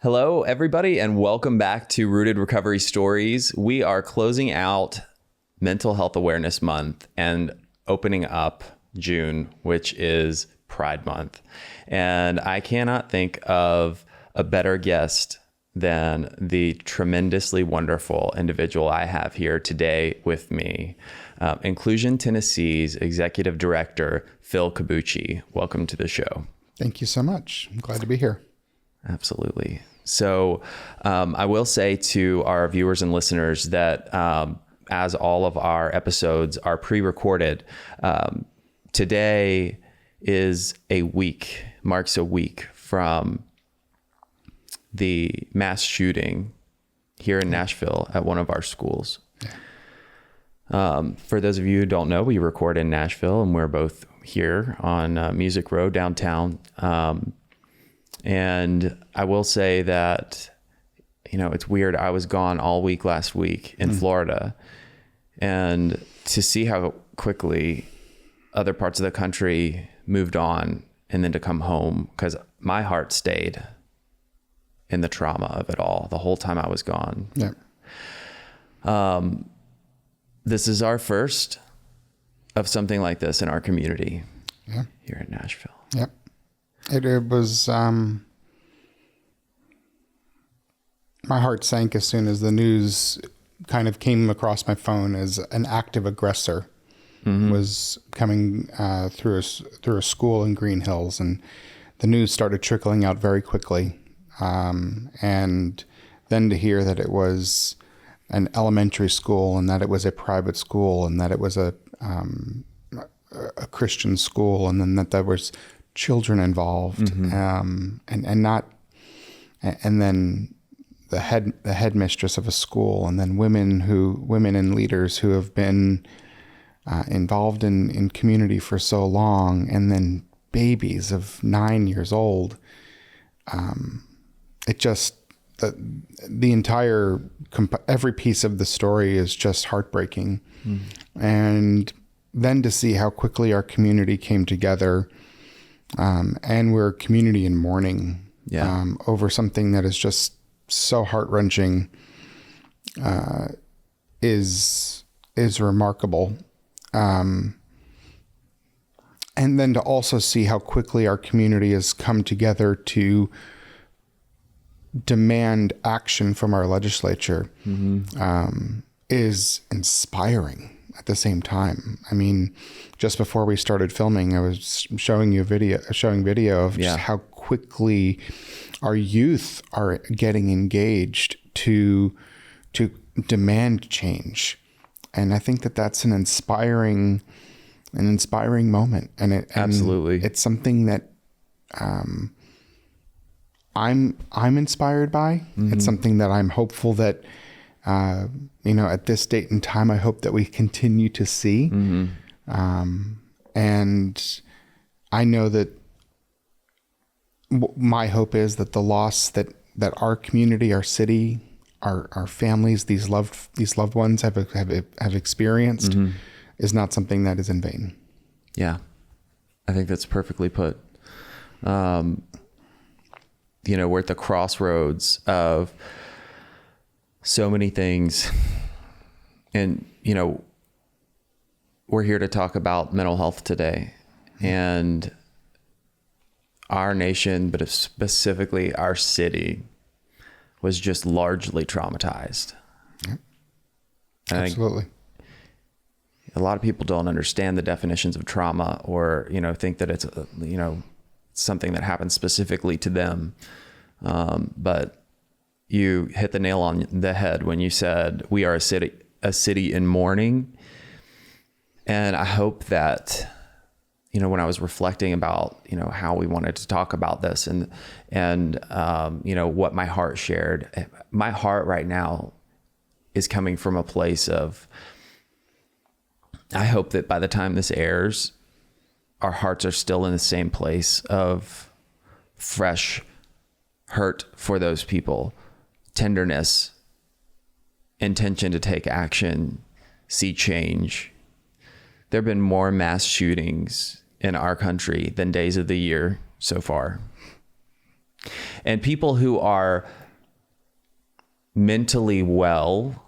Hello, everybody, and welcome back to Rooted Recovery Stories. We are closing out Mental Health Awareness Month and opening up June, which is Pride Month. And I cannot think of a better guest than the tremendously wonderful individual I have here today with me, Inclusion Tennessee's Executive Director, Phil Cobucci. Welcome to the show. Thank you so much. I'm glad to be here. Absolutely. So I will say to our viewers and listeners that as all of our episodes are pre-recorded, today marks a week from the mass shooting here in Nashville at one of our schools. Yeah. For those of you who don't know, we record in Nashville and we're both here on Music Row downtown. And I will say that, it's weird. I was gone all week last week in Florida, and to see how quickly other parts of the country moved on and then to come home, because my heart stayed in the trauma of it all the whole time I was gone. Yeah. This is our first of something like this in our community here in Nashville. Yep. It was, my heart sank as soon as the news kind of came across my phone as an active aggressor was coming through a school in Green Hills, and the news started trickling out very quickly. And then to hear that it was an elementary school and that it was a private school and that it was a Christian school, and then that there was children involved, and then the headmistress of a school, and then women and leaders who have been involved in community for so long, and then babies of 9 years old. It just the entire every piece of the story is just heartbreaking, and then to see how quickly our community came together. And we're a community in mourning over something that is just so heart-wrenching, is remarkable. And then to also see how quickly our community has come together to demand action from our legislature is inspiring. At the same time, I mean, just before we started filming, I was showing video of just how quickly our youth are getting engaged to demand change, and I think that that's an inspiring moment, and absolutely, it's something that I'm inspired by. It's something that I'm hopeful that. At this date and time, I hope that we continue to see. And I know that my hope is that the loss that our community, our city, our families, these loved ones have experienced is not something that is in vain. Yeah, I think that's perfectly put. We're at the crossroads of so many things. And, we're here to talk about mental health today, and our nation, but specifically our city, was just largely traumatized. Yep. Absolutely. A lot of people don't understand the definitions of trauma, or, think that it's, something that happens specifically to them. But you hit the nail on the head when you said we are a city in mourning. And I hope that, when I was reflecting about, how we wanted to talk about this and what my heart shared, my heart right now is coming from a place of, I hope that by the time this airs, our hearts are still in the same place of fresh hurt for those people, tenderness, intention to take action, see change. There have been more mass shootings in our country than days of the year so far. And people who are mentally well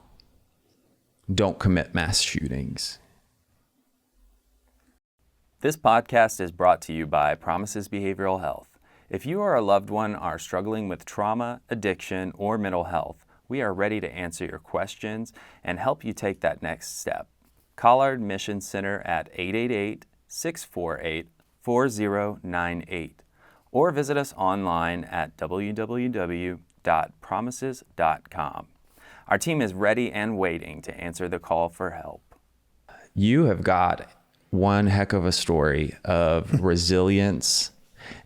don't commit mass shootings. This podcast is brought to you by Promises Behavioral Health. If you or a loved one are struggling with trauma, addiction, or mental health, we are ready to answer your questions and help you take that next step. Call our admissions center at 888-648-4098 or visit us online at www.promises.com. Our team is ready and waiting to answer the call for help. You have got one heck of a story of resilience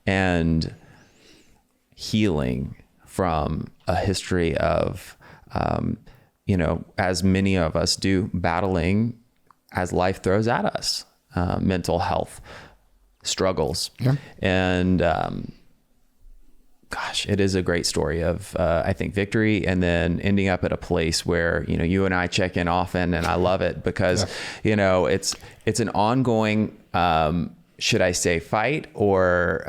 and healing from a history of, as many of us do, battling as life throws at us, mental health struggles. Yeah. And, it is a great story of, I think, victory, and then ending up at a place where, you and I check in often, and I love it because, it's an ongoing, should I say fight, or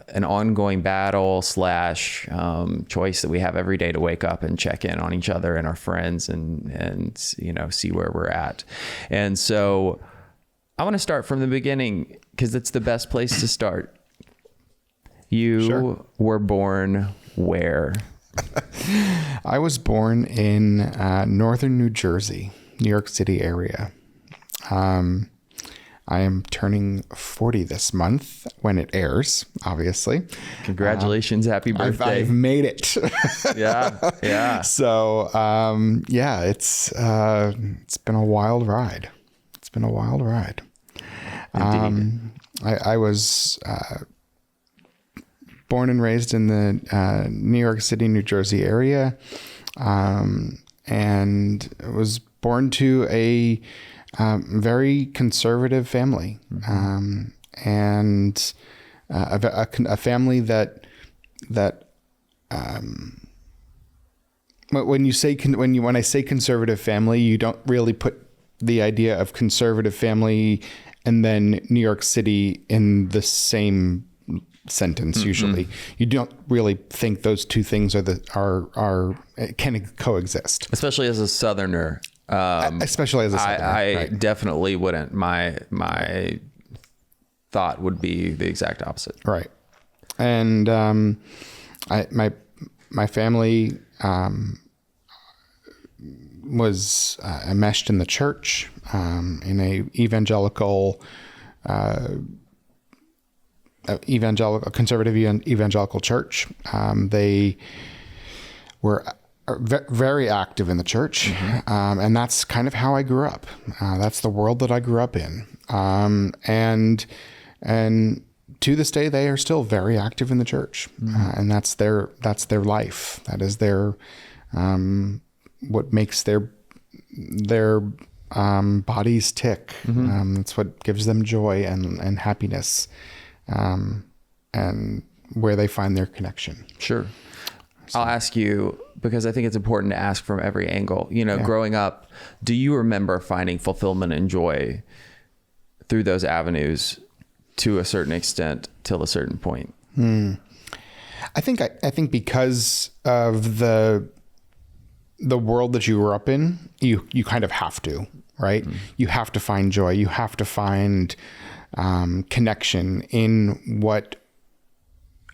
an ongoing battle / choice that we have every day to wake up and check in on each other and our friends and see where we're at. And so I want to start from the beginning because it's the best place to start. You Sure. were born where? I was born in northern New Jersey, New York City area. I am turning 40 this month when it airs, obviously. Congratulations. Happy birthday. I've made it. Yeah. So, it's been a wild ride. Indeed. I was born and raised in the New York City, New Jersey area, and was born to a very conservative family, and a family that when I say conservative family, you don't really put the idea of conservative family and then New York City in the same sentence. Usually, you don't really think those two things can coexist. Especially as a Southerner. Especially as a Southerner. I right. definitely wouldn't. My thought would be the exact opposite. Right. And my family was enmeshed in the church, in a conservative evangelical church. They were very active in the church, and that's kind of how I grew up. That's the world that I grew up in, and to this day they are still very active in the church, and that's their life. That is their what makes their bodies tick. That's what gives them joy and happiness, and where they find their connection. Sure. I'll ask you, because I think it's important to ask from every angle. Growing up, do you remember finding fulfillment and joy through those avenues to a certain extent till a certain point? I think because of the world that you grew up in, you kind of have to, right? You have to find joy. You have to find connection in what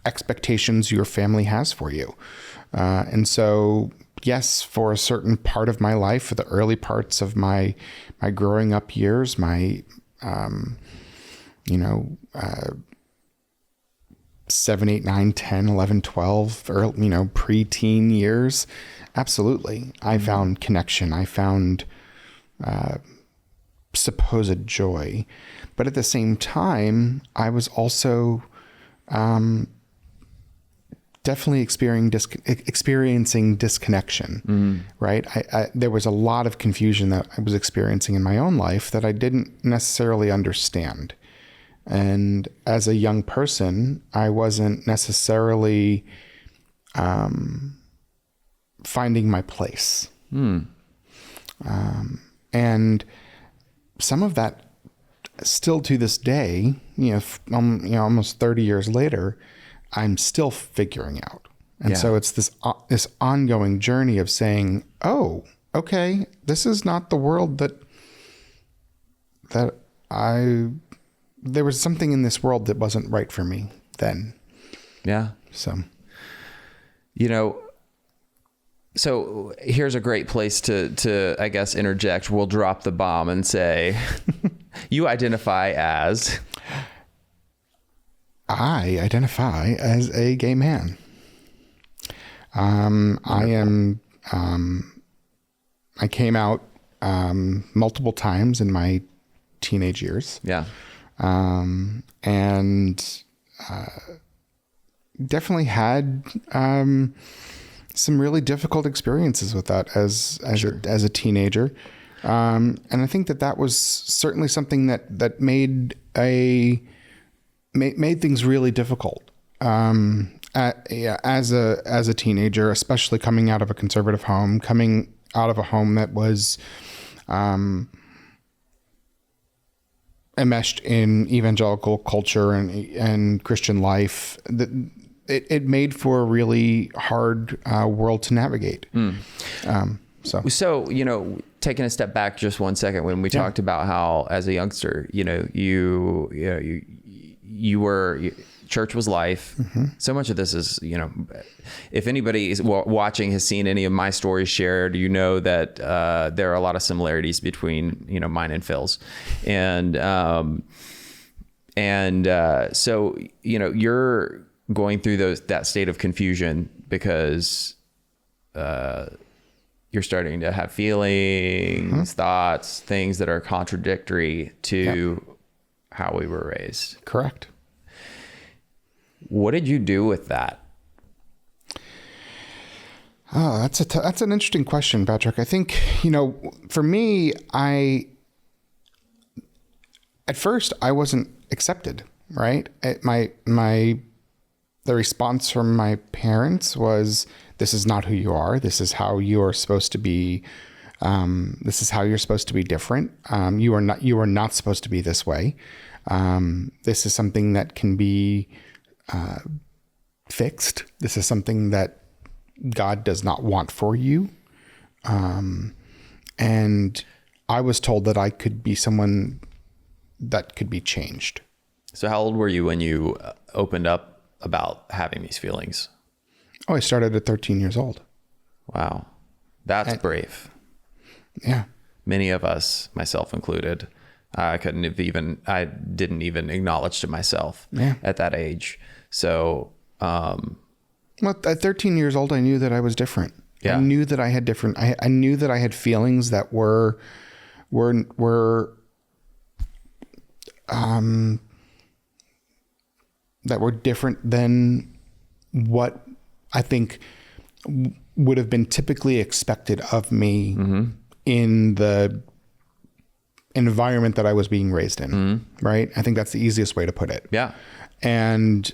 expectations your family has for you. And so, yes, for a certain part of my life, for the early parts of my growing up years, my 7, 8, 9, 10, 11, 12, pre-teen years, absolutely. I found connection. I found supposed joy. But at the same time, I was also definitely experiencing disconnection, right? There was a lot of confusion that I was experiencing in my own life that I didn't necessarily understand. And as a young person, I wasn't necessarily finding my place. And some of that still to this day, almost 30 years later, I'm still figuring out. And Yeah. so it's this ongoing journey of saying, oh, okay, this is not the world that there was something in this world that wasn't right for me then. Yeah. So, So here's a great place to, I guess, interject. We'll drop the bomb and say, you identify as... I identify as a gay man. I came out multiple times in my teenage years. Yeah. And definitely had some really difficult experiences with that as a teenager. And I think that was certainly something that made things really difficult. As a teenager, especially coming out of a conservative home, coming out of a home that was enmeshed in evangelical culture and Christian life, it made for a really hard world to navigate. So, taking a step back just 1 second, when we talked about how as a youngster, you were, church was life. Mm-hmm. So much of this is, if anybody is watching has seen any of my stories shared, that there are a lot of similarities between, mine and Phil's. And so, you're going through that state of confusion because you're starting to have feelings, thoughts, things that are contradictory to how we were raised. Correct. What did you do with that? Oh, that's an interesting question, Patrick. I think, for me, at first I wasn't accepted, right? The response from my parents was, this is not who you are. This is how you are supposed to be. This is how you're supposed to be different. You are not supposed to be this way. This is something that can be fixed. This is something that God does not want for you. And I was told that I could be someone that could be changed. So how old were you when you opened up about having these feelings? Oh, I started at 13 years old. Wow. That's brave. Yeah. Many of us, myself included, I didn't even acknowledge to myself at that age. So, well, at 13 years old, I knew that I was different. Yeah. I knew that I had different, I knew that I had feelings that were different than what I think would have been typically expected of me in the environment that I was being raised in, right? I think that's the easiest way to put it. Yeah. And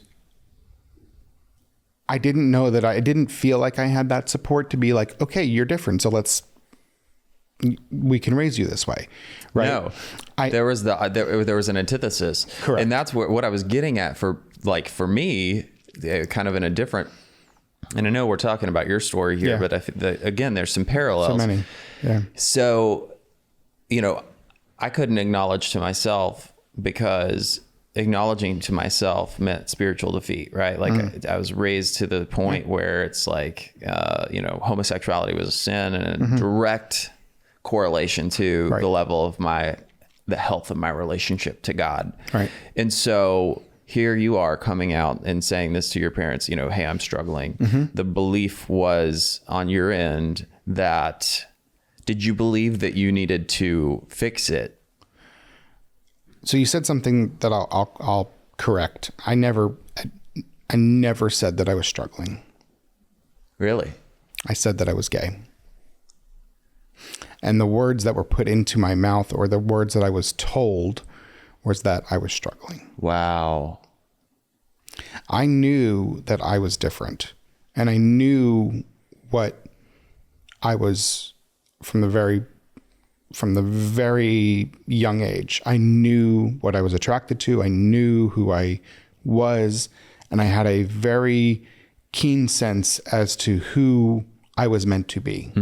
I didn't feel like I had that support to be like, okay, you're different, so we can raise you this way, right? No, there was an antithesis. Correct. And that's what I was getting at for me, kind of in a different, and I know we're talking about your story here, but again, there's some parallels. So many. Yeah. So, I couldn't acknowledge to myself because acknowledging to myself meant spiritual defeat, right? Like I was raised to the point where it's like, homosexuality was a sin and a direct correlation to the level of the health of my relationship to God. Right. And so here you are coming out and saying this to your parents, hey, I'm struggling. The belief was on your end that, did you believe that you needed to fix it? So you said something that I'll correct. I never said that I was struggling. Really? I said that I was gay. And the words that were put into my mouth, or the words that I was told, was that I was struggling. Wow. I knew that I was different, and I knew what I was from the very young age. I knew what I was attracted to. I knew who I was, And I had a very keen sense as to who I was meant to be.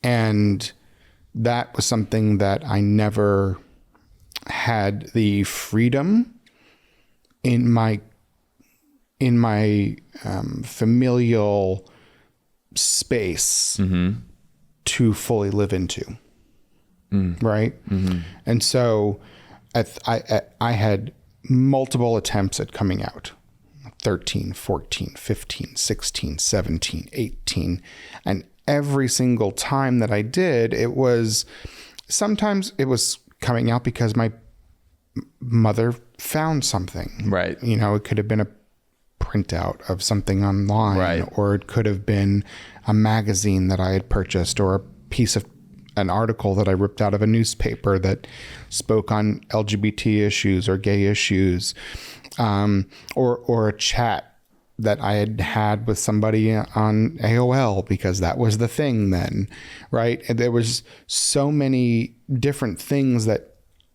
And that was something that I never had the freedom in my familial space to fully live into. Right. And so I had multiple attempts at coming out, 13, 14, 15, 16, 17, 18. And every single time that I did, sometimes it was coming out because my mother found something. Right. It could have been a printout of something online, right, or it could have been a magazine that I had purchased, or an article that I ripped out of a newspaper that spoke on LGBT issues or gay issues, or a chat that I had with somebody on AOL, because that was the thing then, right? And there was so many different things that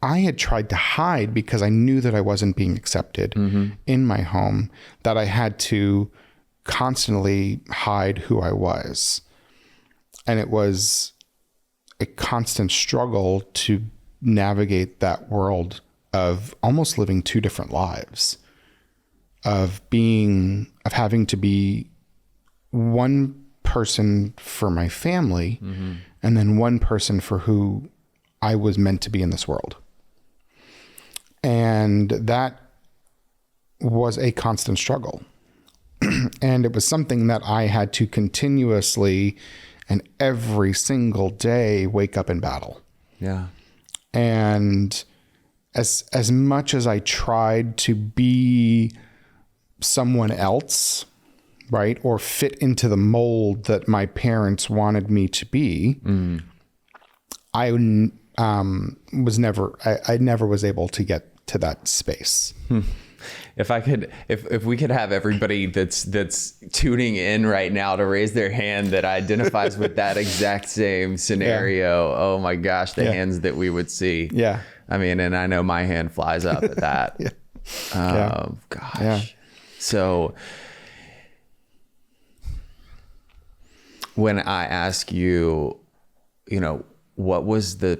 I had tried to hide because I knew that I wasn't being accepted in my home, that I had to constantly hide who I was. And it was a constant struggle to navigate that world of almost living two different lives, of having to be one person for my family and then one person for who I was meant to be in this world. And that was a constant struggle. And it was something that I had to continuously and every single day wake up in battle. Yeah. And as much as I tried to be someone else, right, or fit into the mold that my parents wanted me to be, I never was able to get to that space. If we could have everybody that's tuning in right now to raise their hand that identifies with that exact same scenario, oh my gosh, the hands that we would see. Yeah. I mean, and I know my hand flies up at that. Gosh. Yeah. So when I ask you, what was the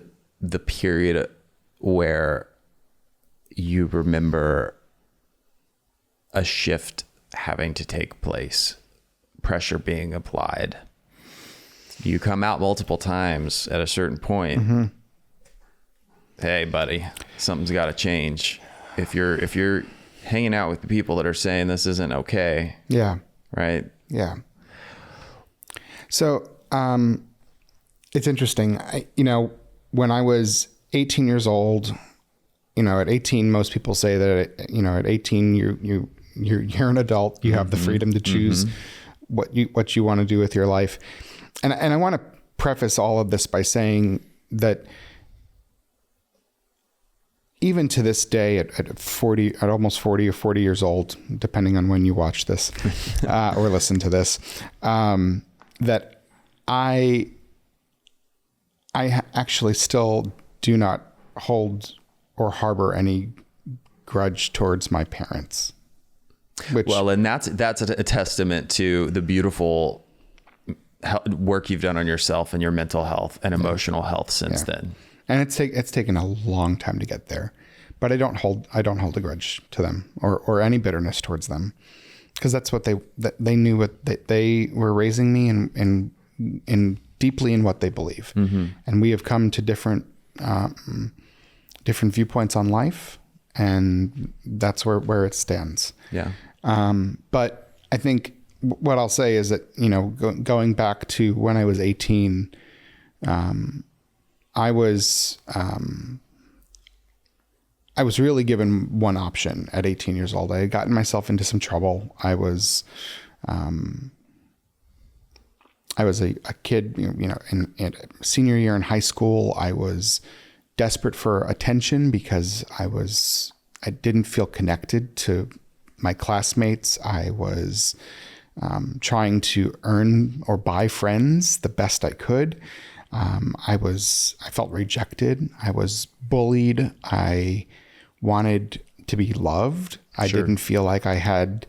period where you remember a shift having to take place, pressure being applied? You come out multiple times at a certain point. Hey, buddy, something's got to change. If you're hanging out with the people that are saying this isn't okay. Yeah. Right. Yeah. So, it's interesting. When I was 18 years old, at 18, most people say that, at 18, you're an adult, you have the freedom to choose what you want to do with your life. And I want to preface all of this by saying that even to this day at almost 40 or 40 years old, depending on when you watch this, or listen to this, that I actually still do not hold or harbor any grudge towards my parents. And that's a testament to the beautiful work you've done on yourself and your mental health and emotional health since then. And it's taken a long time to get there, but I don't hold a grudge to them or any bitterness towards them, because that's what they knew what they were raising me in deeply in what they believe. And we have come to different viewpoints on life, and that's where it stands. Yeah. But I think what I'll say is that, going back to when I was 18, I was really given one option at 18 years old. I had gotten myself into some trouble. I was a kid, in senior year in high school. I was desperate for attention because I didn't feel connected to my classmates. I was trying to earn or buy friends the best I could. I felt rejected. I was bullied. I wanted to be loved. I Sure. didn't feel like I had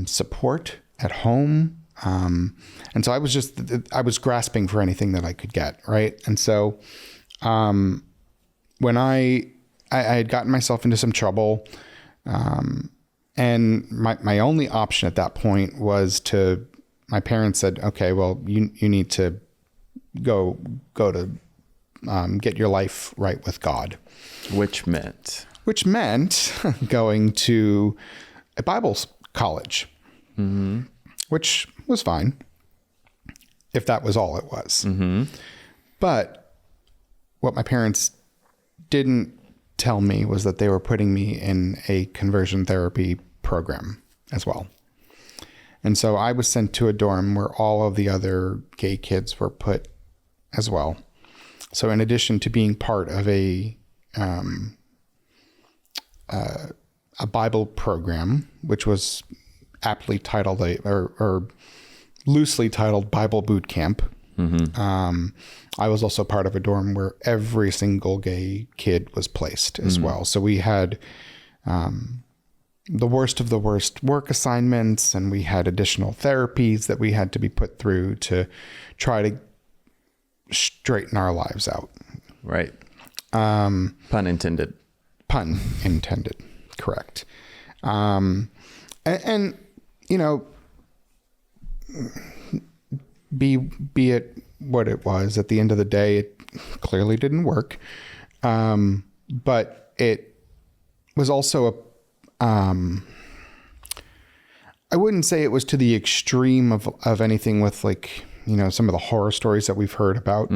support at home. And so I was grasping for anything that I could get. Right. And so when I had gotten myself into some trouble, and my only option at that point was my parents said, okay, well, you need to go to get your life right with God. Which meant going to a Bible college, which was fine if that was all it was. But what my parents didn't tell me was that they were putting me in a conversion therapy program as well. And so I was sent to a dorm where all of the other gay kids were put as well. So in addition to being part of a Bible program, which was aptly titled or loosely titled Bible Boot Camp, I was also part of a dorm where every single gay kid was placed as well. So we had the worst of the worst work assignments, and we had additional therapies that we had to be put through to try to straighten our lives out. right. Pun intended. Pun intended. Correct. And you know, be it what it was, at the end of the day, it clearly didn't work. But it was also I wouldn't say it was to the extreme of anything with, like, you know, some of the horror stories that we've heard about,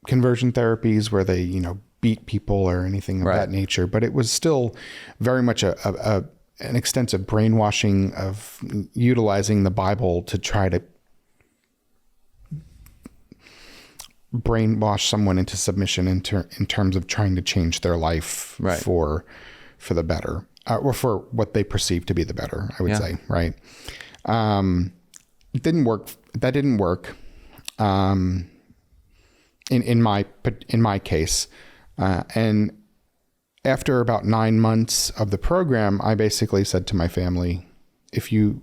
conversion therapies where they, you know, beat people or anything of that nature. But it was still very much an extensive brainwashing of utilizing the Bible to try to brainwash someone into submission in terms of trying to change their life for the better, or for what they perceive to be the better, I would say. Right. It didn't work. That didn't work. In my case, and after about 9 months of the program, I basically said to my family, if you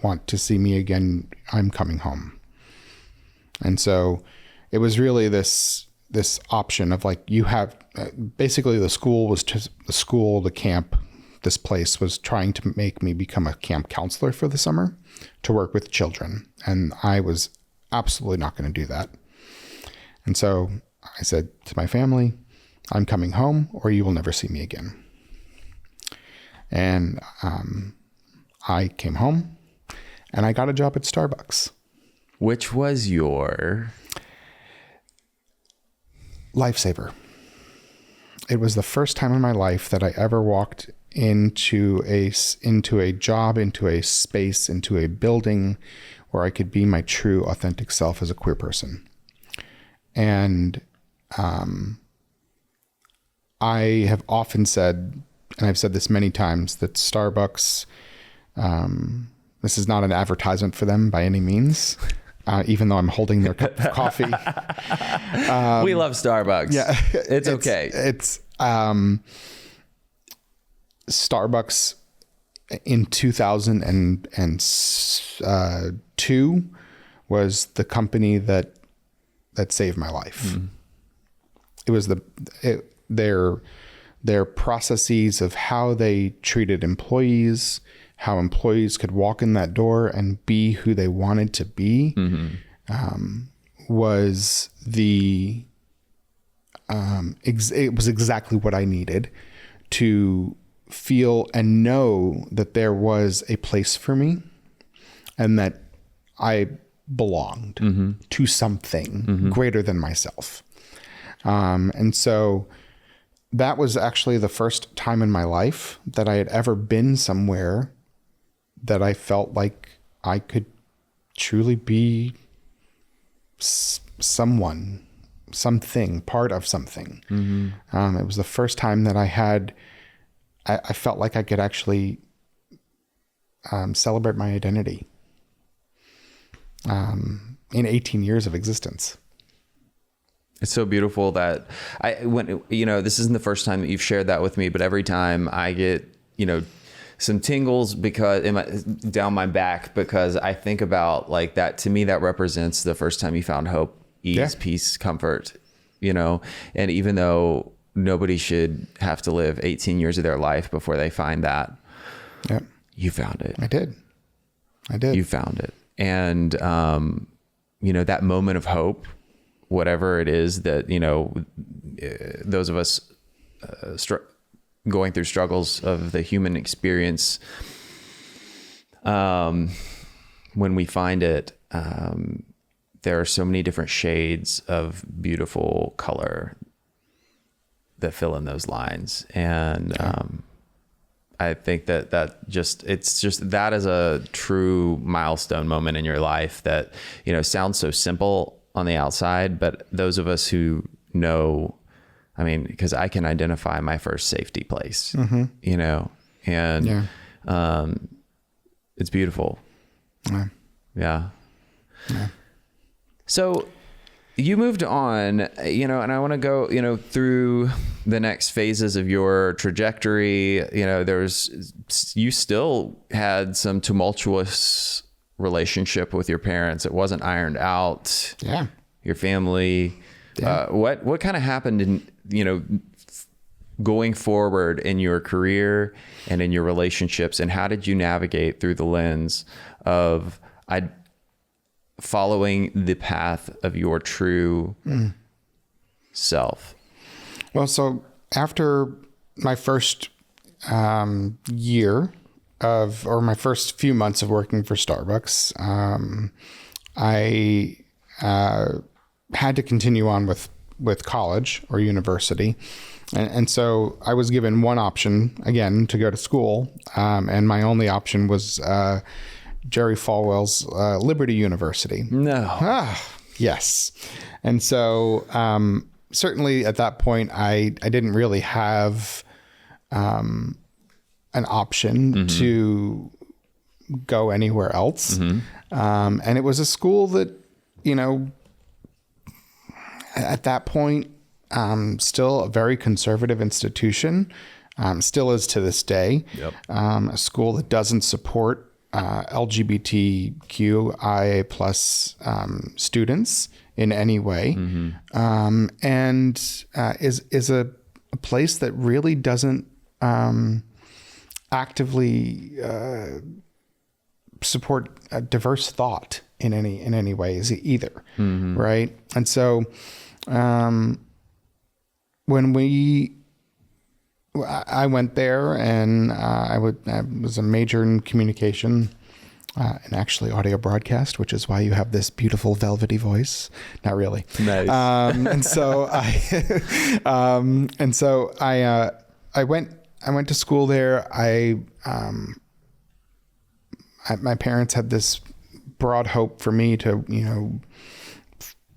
want to see me again, I'm coming home. And so it was really this option of, like, you have basically the camp, this place was trying to make me become a camp counselor for the summer to work with children. And I was absolutely not going to do that. And so I said to my family, I'm coming home or you will never see me again. And I came home and I got a job at Starbucks. Which was your lifesaver. It was the first time in my life that I ever walked into a job, into a space, into a building where I could be my true, authentic self as a queer person. And I have often said, and I've said this many times, that Starbucks, this is not an advertisement for them by any means, even though I'm holding their cup of coffee. we love Starbucks. Yeah, it's okay. It's Starbucks in 2002 was the company that saved my life. It was their processes of how they treated employees, how employees could walk in that door and be who they wanted to be, was it was exactly what I needed to feel and know that there was a place for me and that I belonged to something greater than myself. And so that was actually the first time in my life that I had ever been somewhere that I felt like I could truly be someone, something, part of something. It was the first time that I felt like I could actually celebrate my identity in 18 years of existence. It's so beautiful that this isn't the first time that you've shared that with me, but every time I get, some tingles down my back, because I think about like that. To me, that represents the first time you found hope, ease, peace, comfort, and even though nobody should have to live 18 years of their life before they find that, you found it. I did. You found it. And, that moment of hope, whatever it is that, those of us going through struggles of the human experience, when we find it, there are so many different shades of beautiful color that fill in those lines. And I think that is a true milestone moment in your life that, sounds so simple on the outside, but those of us who know, because I can identify my first safety place, and it's beautiful. Yeah. So you moved on, and I want to go, through the next phases of your trajectory. You still had some tumultuous relationship with your parents. It wasn't ironed out. Yeah. Your family. Yeah. What kind of happened in, going forward in your career and in your relationships, and how did you navigate through the lens of following the path of your true self? Well, so after my first year my first few months of working for Starbucks, I had to continue on with college or university. And so I was given one option, again, to go to school. And my only option was Jerry Falwell's Liberty University. No. Yes. And so certainly at that point, I didn't really have an option to go anywhere else. And it was a school that, at that point, still a very conservative institution, still is to this day. Yep. A school that doesn't support LGBTQIA plus students in any way, and is a place that really doesn't actively support a diverse thought in any ways either, right? And so when I went there, and I was a major in communication and actually audio broadcast, which is why you have this beautiful velvety voice. Not really. Nice. And so I went to school there. My parents had this broad hope for me to,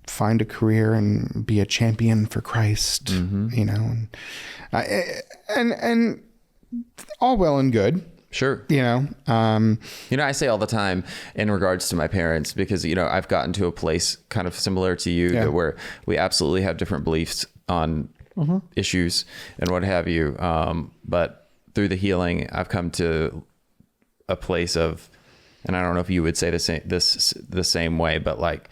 find a career and be a champion for Christ, and all well and good. Sure. I say all the time in regards to my parents, because, I've gotten to a place kind of similar to you, that where we absolutely have different beliefs on issues and what have you. But through the healing, I've come to a place of, and I don't know if you would say the same way, but like,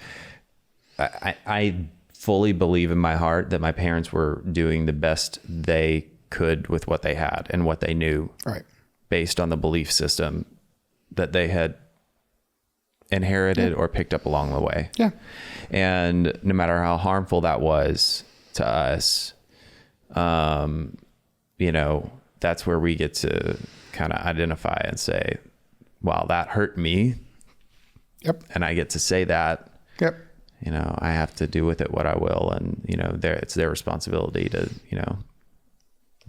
I fully believe in my heart that my parents were doing the best they could with what they had and what they knew, right, based on the belief system that they had inherited or picked up along the way. Yeah. And no matter how harmful that was to us, that's where we get to kind of identify and say, wow, that hurt me. Yep. And I get to say that. Yep. I have to do with it what I will. And, it's their responsibility to,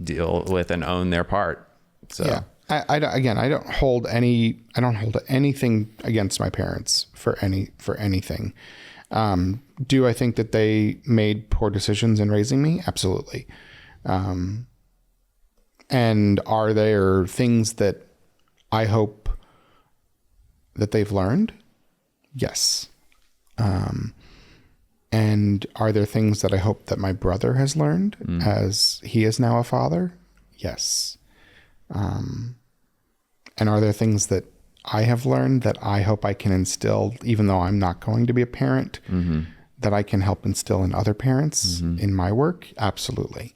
deal with and own their part. So yeah. I don't hold anything against my parents for anything. Do I think that they made poor decisions in raising me? Absolutely. And are there things that I hope that they've learned? Yes. And are there things that I hope that my brother has learned as he is now a father? Yes. And are there things that I have learned that I hope I can instill, even though I'm not going to be a parent, that I can help instill in other parents in my work? Absolutely.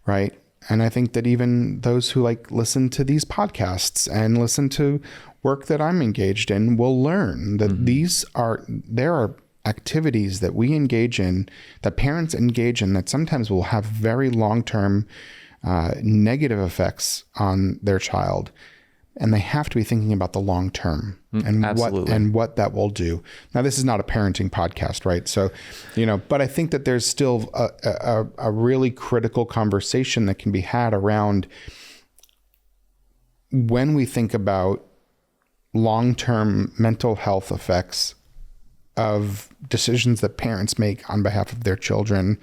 Right. And I think that even those who like listen to these podcasts and listen to work that I'm engaged in will learn that there are activities that we engage in, that parents engage in, that sometimes will have very long-term negative effects on their child. And they have to be thinking about the long term and what that will do. Now, this is not a parenting podcast, right? So, but I think that there's still a really critical conversation that can be had around when we think about long-term mental health effects of decisions that parents make on behalf of their children,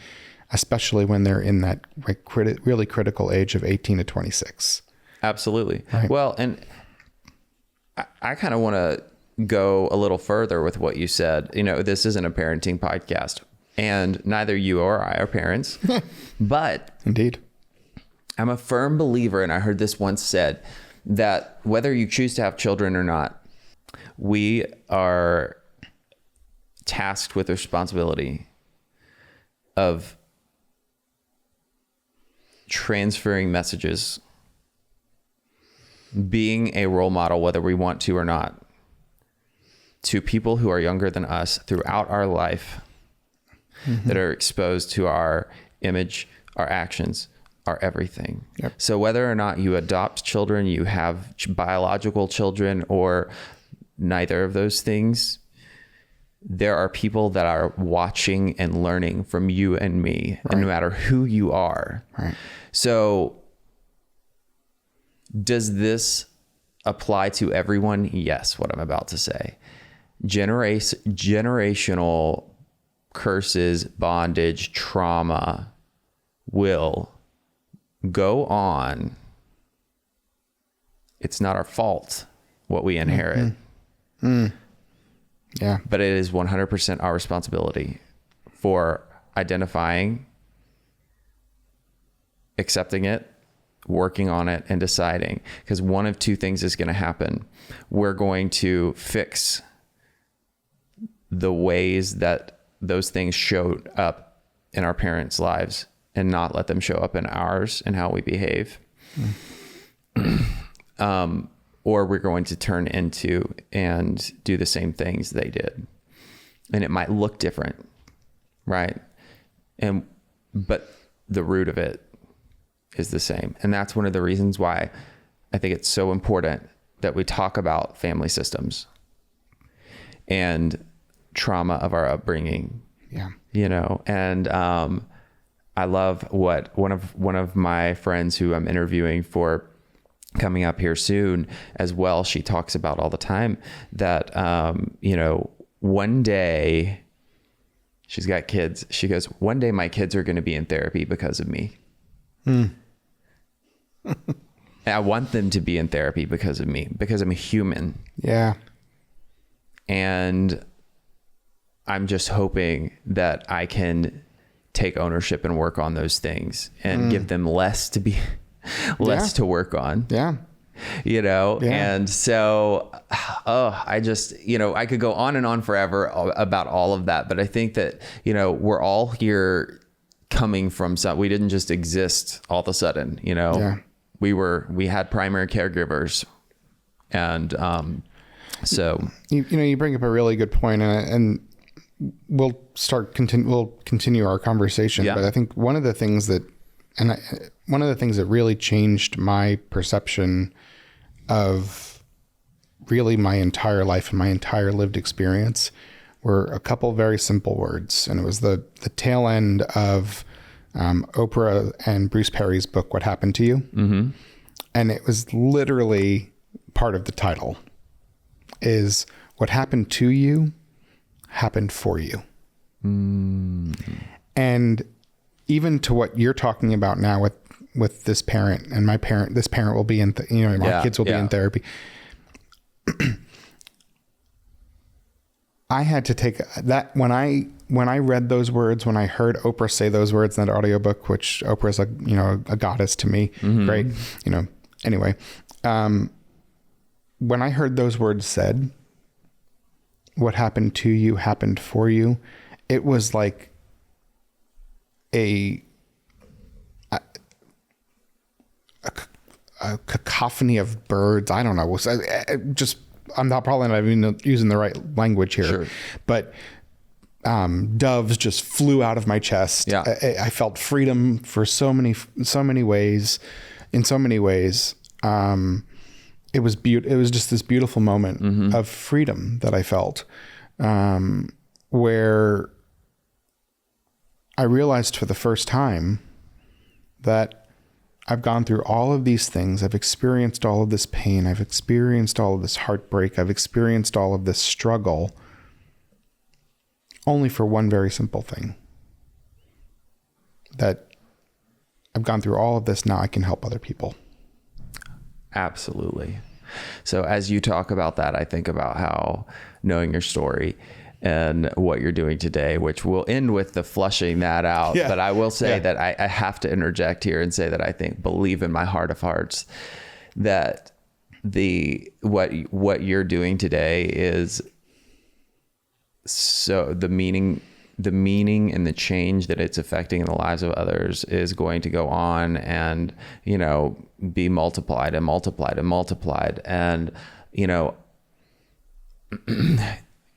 especially when they're in that really critical age of 18 to 26. Absolutely. Right. Well, and I kind of want to go a little further with what you said. This isn't a parenting podcast, and neither you or I are parents, but Indeed, I'm a firm believer, and I heard this once said, that whether you choose to have children or not, we are tasked with the responsibility of transferring messages, being a role model, whether we want to or not, to people who are younger than us throughout our life, that are exposed to our image, our actions, our everything. Yep. So whether or not you adopt children, you have biological children, or neither of those things, there are people that are watching and learning from you and me, and no matter who you are. Right. So does this apply to everyone? Yes, what I'm about to say. Generational curses, bondage, trauma will go on. It's not our fault what we inherit. Yeah. But it is 100% our responsibility for identifying, accepting it, working on it, and deciding. Because one of two things is going to happen. We're going to fix the ways that those things showed up in our parents' lives and not let them show up in ours and how we behave. Or we're going to turn into and do the same things they did. And it might look different, right? But the root of it is the same. And that's one of the reasons why I think it's so important that we talk about family systems and trauma of our upbringing. Yeah. And I love what one of my friends who I'm interviewing for coming up here soon as well, she talks about all the time that, one day, she's got kids. She goes, one day my kids are going to be in therapy because of me. I want them to be in therapy because of me, because I'm a human. Yeah. And I'm just hoping that I can take ownership and work on those things and give them less to work on. Yeah. And so, I just, I could go on and on forever about all of that. But I think that, we're all here coming from we didn't just exist all of a sudden, Yeah. we had primary caregivers. And, so, you bring up a really good point, and we'll continue our conversation. Yeah. But I think one of the things that really changed my perception of really my entire life and my entire lived experience were a couple very simple words. And it was the tail end of Oprah and Bruce Perry's book, What Happened to You? Mm-hmm. And it was literally part of the title is what happened to you happened for you. And even to what you're talking about now with this parent and this parent will be in, my kids will be in therapy. I had to take that when I read those words, when I heard Oprah say those words in that audiobook, which Oprah is a goddess to me. Great. Anyway, when I heard those words said, what happened to you happened for you. It was like a cacophony of birds. I don't know. I'm probably not even using the right language here, sure. But doves just flew out of my chest. Yeah. I felt freedom for so many ways. In so many ways, it was just this beautiful moment of freedom that I felt, where I realized for the first time that I've gone through all of these things. I've experienced all of this pain. I've experienced all of this heartbreak. I've experienced all of this struggle only for one very simple thing. That I've gone through all of this. Now I can help other people. Absolutely. So as you talk about that, I think about how knowing your story and what you're doing today, which will end with the flushing that out. Yeah. But I will say that I have to interject here and say that I believe in my heart of hearts that what you're doing today is so the meaning and the change that it's affecting in the lives of others is going to go on and, be multiplied and multiplied and multiplied. And,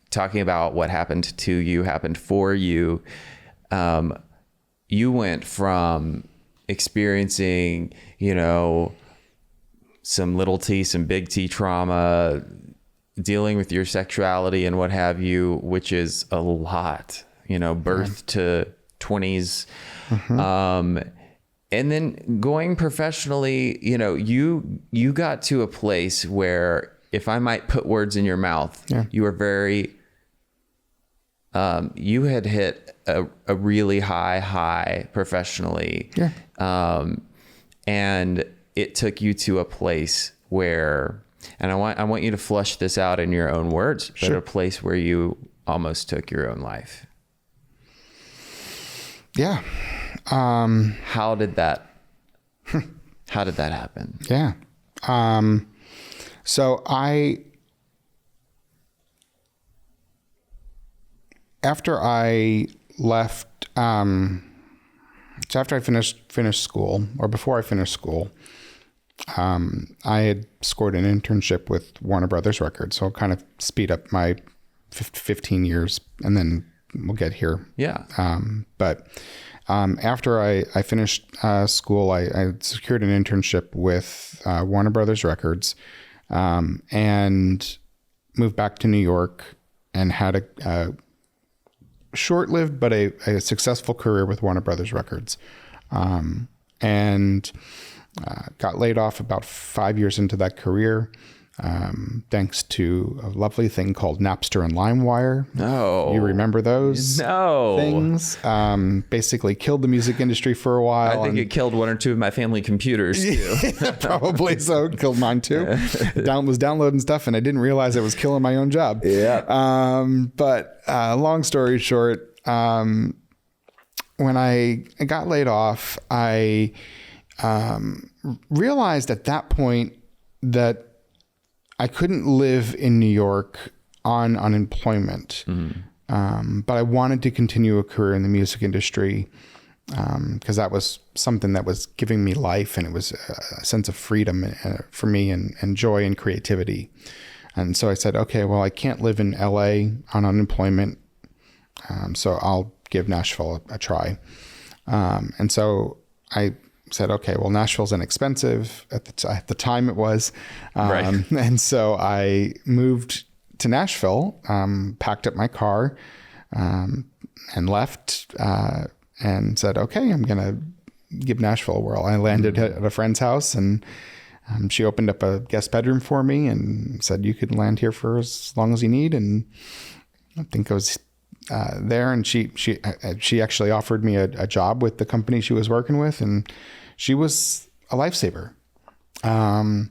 talking about what happened to you happened for you. You went from experiencing, some little t, some big T trauma, dealing with your sexuality and what have you, which is a lot, birth to 20s. And then going professionally, you got to a place where, if I might put words in your mouth, you were very, you had hit a really high professionally. And it took you to a place where, and I want you to flush this out in your own words, but a place where you almost took your own life. Yeah. How did that happen? Yeah. So after I left, after I finished school, or before I finished school, I had scored an internship with Warner Brothers Records. So I'll kind of speed up my 15 years and then we'll get here. Yeah. But after I finished school, I secured an internship with Warner Brothers Records, and moved back to New York and had a short-lived but a successful career with Warner Brothers Records, and got laid off about 5 years into that career, thanks to a lovely thing called Napster and LimeWire. No. You remember those things? Basically killed the music industry for a while. I think it killed one or two of my family computers too. Probably so. Killed mine too. Was downloading stuff and I didn't realize it was killing my own job. Yeah. But long story short, when I got laid off, I realized at that point that I couldn't live in New York on unemployment, but I wanted to continue a career in the music industry because that was something that was giving me life, and it was a sense of freedom for me and joy and creativity. And so I said, okay, well, I can't live in LA on unemployment, so I'll give Nashville a try. And so I said, okay, well, Nashville's inexpensive at the time it was. Right. And so I moved to Nashville, packed up my car, and left, and said, okay, I'm going to give Nashville a whirl. I landed at a friend's house, and she opened up a guest bedroom for me and said, you can land here for as long as you need. And I think I was there, and she actually offered me a job with the company she was working with, and she was a lifesaver. And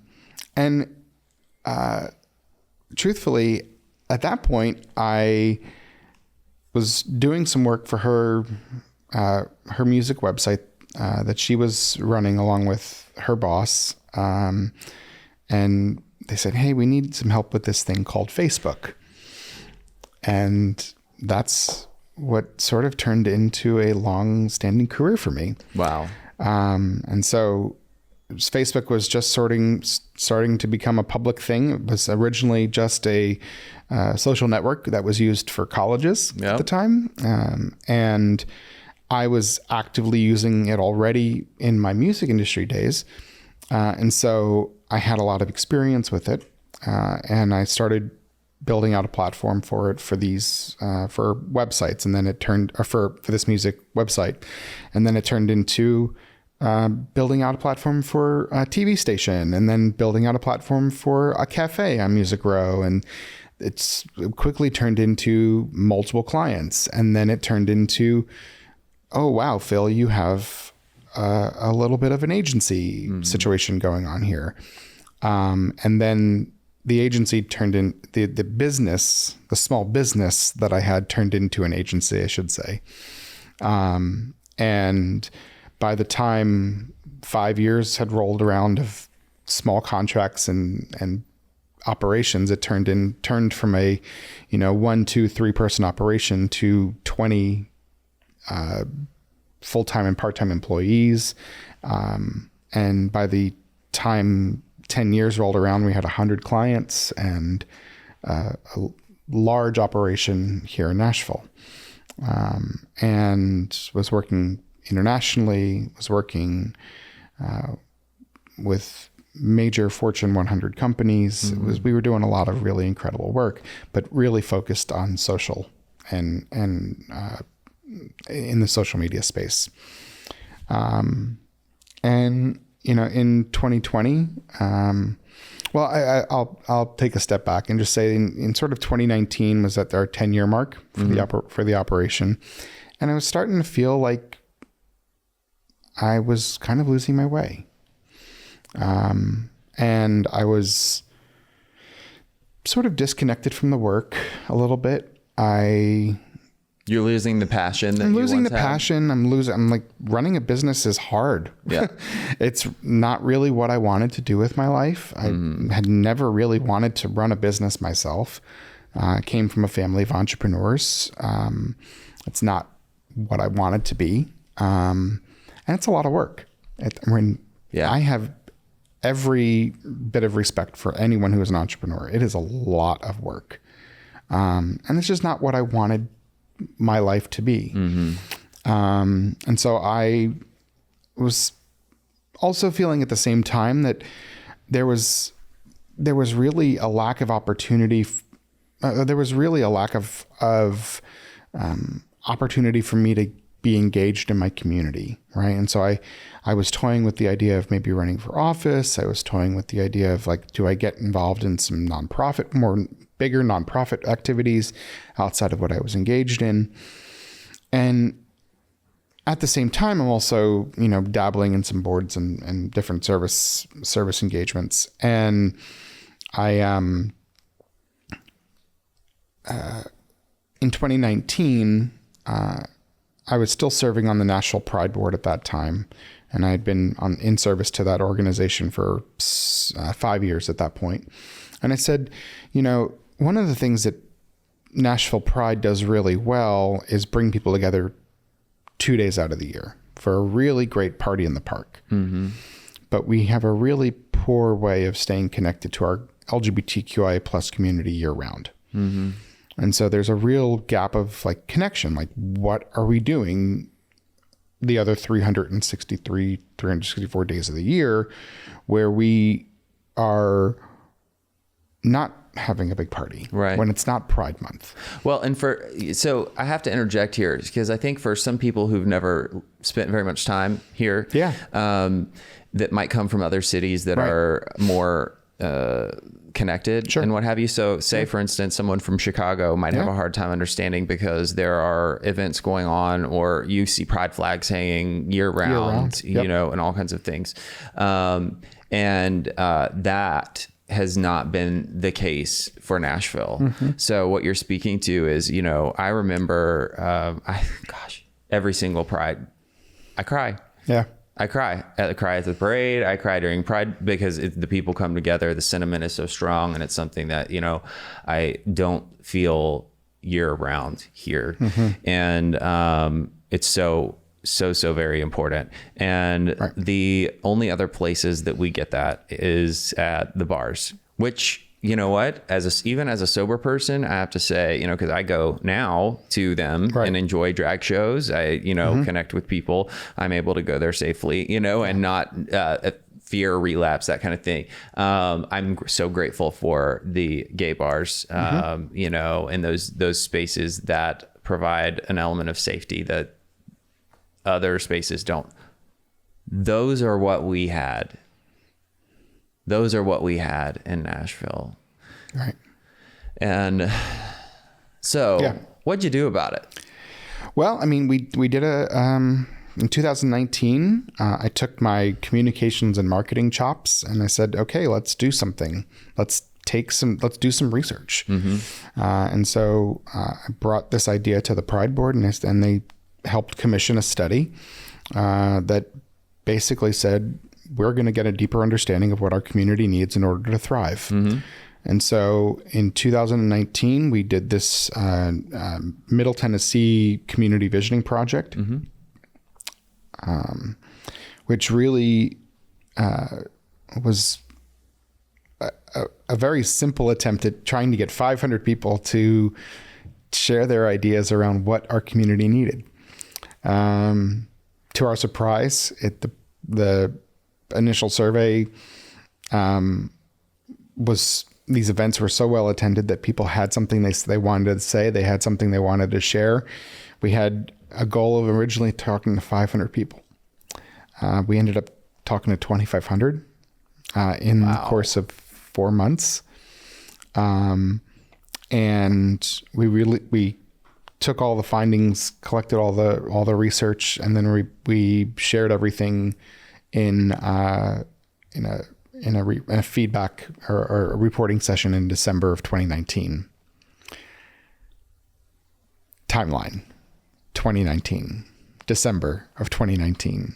truthfully, at that point, I was doing some work for her music website that she was running along with her boss. And they said, hey, we need some help with this thing called Facebook. And that's what sort of turned into a long-standing career for me. Wow. And so Facebook was just starting to become a public thing. It was originally just a social network that was used for colleges at the time. And I was actively using it already in my music industry days. And so I had a lot of experience with it. And I started building out a platform for it for these, for websites. And then it turned, or for this music website. And then it turned into building out a platform for a TV station, and then building out a platform for a cafe on Music Row. And it quickly turned into multiple clients. And then it turned into, oh, wow, Phil, you have a little bit of an agency situation going on here. And then the agency turned in, the business, the small business that I had turned into an agency, I should say. And by the time 5 years had rolled around of small contracts and operations, it turned from a, 1, 2, 3 person operation to 20 full-time and part-time employees. And by the time 10 years rolled around, we had 100 clients and a large operation here in Nashville. And was working internationally, was working with major Fortune 100 companies. We were doing a lot of really incredible work, but really focused on social and in the social media space. And, in 2020, I'll take a step back and just say in sort of 2019 was at our 10-year mark for the operation. And I was starting to feel like I was kind of losing my way. And I was sort of disconnected from the work a little bit. You're losing the passion. I'm losing the passion. I'm like, running a business is hard. Yeah. It's not really what I wanted to do with my life. I had never really wanted to run a business myself. I came from a family of entrepreneurs. It's not what I wanted to be. And it's a lot of work. I have every bit of respect for anyone who is an entrepreneur. It is a lot of work. And it's just not what I wanted my life to be. And so I was also feeling at the same time that there was really a lack of opportunity. There was really a lack of opportunity for me to be engaged in my community. Right. And so I was toying with the idea of maybe running for office. I was toying with the idea of like, do I get involved in some bigger nonprofit activities outside of what I was engaged in? And at the same time, I'm also, dabbling in some boards and different service engagements. And I, in 2019, I was still serving on the National Pride Board at that time. And I had been in service to that organization for 5 years at that point. And I said, one of the things that Nashville Pride does really well is bring people together 2 days out of the year for a really great party in the park. But we have a really poor way of staying connected to our LGBTQI plus community year round. And so there's a real gap of like connection. Like, what are we doing the other 364 days of the year where we are not having a big party, right, when it's not Pride Month? Well, so I have to interject here because I think for some people who've never spent very much time here, that might come from other cities that are more connected and what have you. So say, for instance, someone from Chicago might have a hard time understanding because there are events going on, or you see pride flags hanging year round. And all kinds of things. That has not been the case for Nashville. So what you're speaking to is, you know, I remember, every single Pride, I cry. Yeah. I cry. I cry at the parade. I cry during Pride because the people come together. The sentiment is so strong, and it's something that, you know, I don't feel year round here. And it's so very important. And the only other places that we get that is at the bars, which, you know what, even as a sober person, I have to say, you know, because I go now to them and enjoy drag shows. I, you know, connect with people. I'm able to go there safely, you know, and not fear relapse, that kind of thing. I'm so grateful for the gay bars, you know, and those spaces that provide an element of safety that other spaces don't. Those are what we had. Those are what we had in Nashville. Right. And so what'd you do about it? Well, I mean, we did in 2019, I took my communications and marketing chops and I said, okay, let's do something. Let's do some research. And so I brought this idea to the Pride Board, and they helped commission a study that basically said, we're going to get a deeper understanding of what our community needs in order to thrive. And so in 2019, we did this Middle Tennessee Community Visioning Project, which really was a very simple attempt at trying to get 500 people to share their ideas around what our community needed. To our surprise, the initial survey these events were so well attended that people had something they wanted to say. They had something they wanted to share. We had a goal of originally talking to 500 people. We ended up talking to 2,500 in the course of 4 months. And we took all the findings, collected all the research, and then we shared everything in a feedback or a reporting session in December of 2019. Timeline, 2019, December of 2019.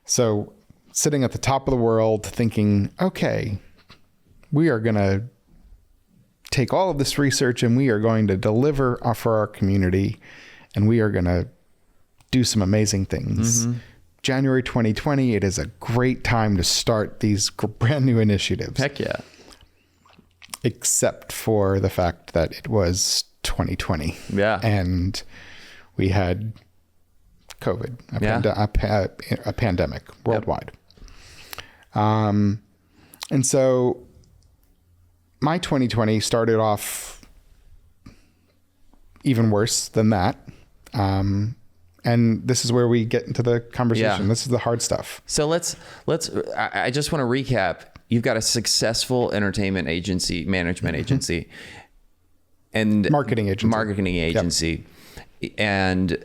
So sitting at the top of the world thinking, okay, we are going to take all of this research and we are going to deliver for our community, and we are going to do some amazing things. January 2020, it is a great time to start these brand new initiatives. Heck yeah. Except for the fact that it was 2020. Yeah. And we had COVID, a pandemic worldwide. And so my 2020 started off even worse than that. And this is where we get into the conversation. This is the hard stuff. So I just want to recap. You've got a successful entertainment agency, management agency, and marketing agency. Yep. And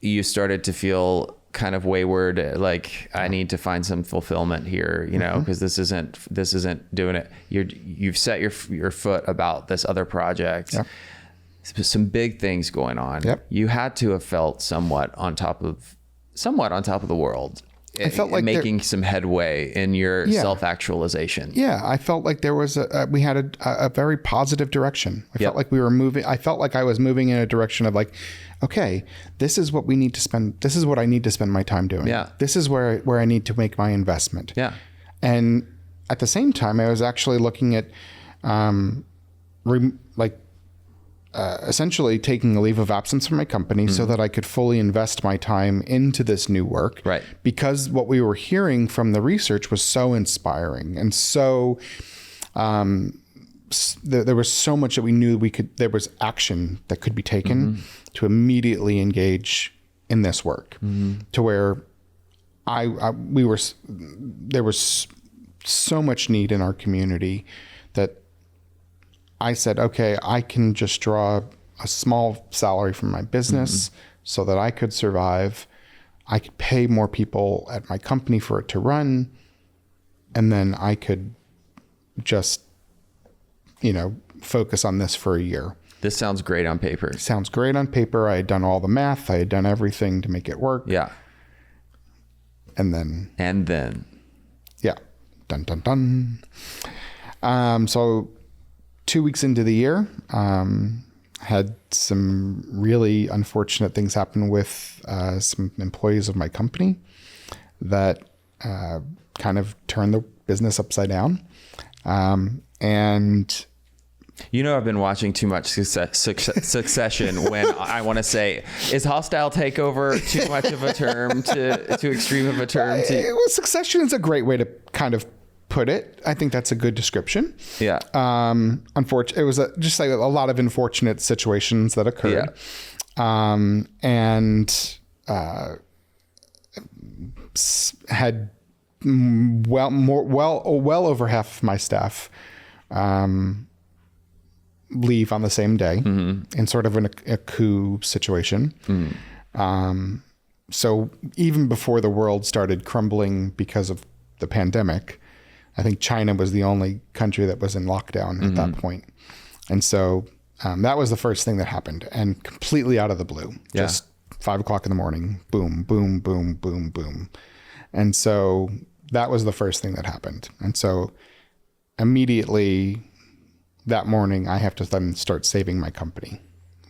you started to feel kind of wayward, like I need to find some fulfillment here, you know, because this isn't doing it. You've set your foot about this other project. Yep. Some big things going on. Yep. You had to have felt somewhat on top of the world. I felt like making some headway in your self-actualization. Yeah, I felt like there was we had a very positive direction. I felt like we were moving. I felt like I was moving in a direction of like, okay, this is what we need to spend. This is what I need to spend my time doing. Yeah. This is where I need to make my investment. Yeah. And at the same time, I was actually looking at, essentially taking a leave of absence from my company so that I could fully invest my time into this new work. Right. Because what we were hearing from the research was so inspiring, and so there was so much that we knew there was action that could be taken to immediately engage in this work, to where there was so much need in our community that I said, okay, I can just draw a small salary from my business so that I could survive. I could pay more people at my company for it to run. And then I could just, focus on this for a year. This sounds great on paper. Sounds great on paper. I had done all the math. I had done everything to make it work. Yeah. And then. Yeah. Dun, dun, dun. So 2 weeks into the year, had some really unfortunate things happen with some employees of my company that kind of turned the business upside down. And I've been watching too much Succession when I want to say, is hostile takeover too much of a term, too extreme of a term? Succession is a great way to kind of put it. I think that's a good description. Yeah. Unfortunately, it was just like a lot of unfortunate situations that occurred. Yeah. And had well over half of my staff leave on the same day in sort of a coup situation. So even before the world started crumbling because of the pandemic, I think China was the only country that was in lockdown at that point. And so that was the first thing that happened, and completely out of the blue, just 5 o'clock in the morning, boom, boom, boom, boom, boom. And so that was the first thing that happened. And so immediately that morning, I have to then start saving my company,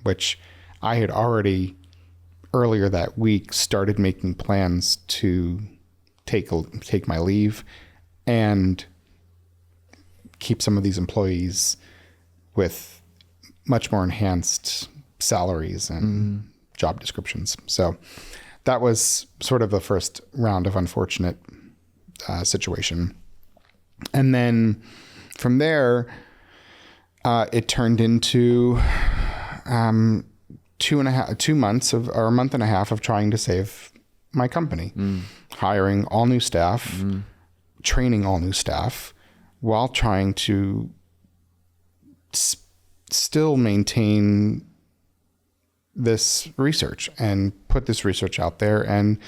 which I had already earlier that week started making plans to take my leave and keep some of these employees with much more enhanced salaries and job descriptions. So that was sort of the first round of unfortunate situation. And then from there, it turned into 2 months or a month and a half of trying to save my company, hiring all new staff, training all new staff, while trying to still maintain this research and put this research out there and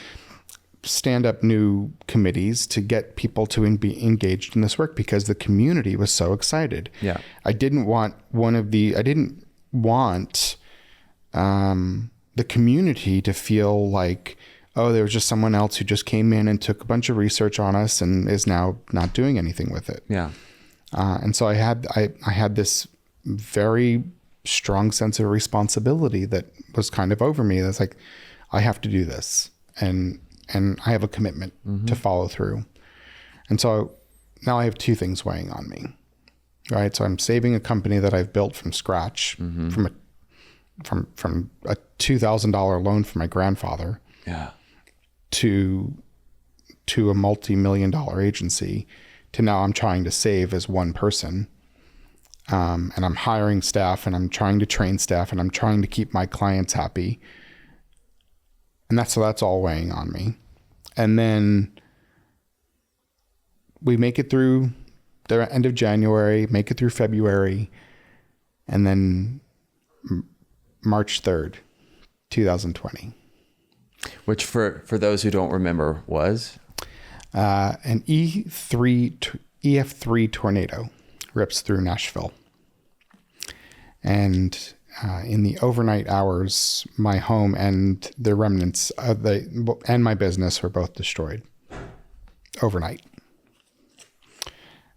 stand up new committees to get people to be engaged in this work, because the community was so excited. Yeah. I didn't want the community to feel like, oh, there was just someone else who just came in and took a bunch of research on us and is now not doing anything with it. Yeah. And so I had this very strong sense of responsibility that was kind of over me. That's like, I have to do this. And I have a commitment to follow through. And so now I have two things weighing on me, right? So I'm saving a company that I've built from scratch, from a $2,000 loan from my grandfather, to a multi-million-dollar agency, to now I'm trying to save as one person. And I'm hiring staff, and I'm trying to train staff, and I'm trying to keep my clients happy. And that's all weighing on me. And then we make it through the end of January, make it through February, and then March 3rd, 2020. Which for those who don't remember was? An EF3 tornado rips through Nashville. And in the overnight hours, my home and the remnants of and my business were both destroyed overnight.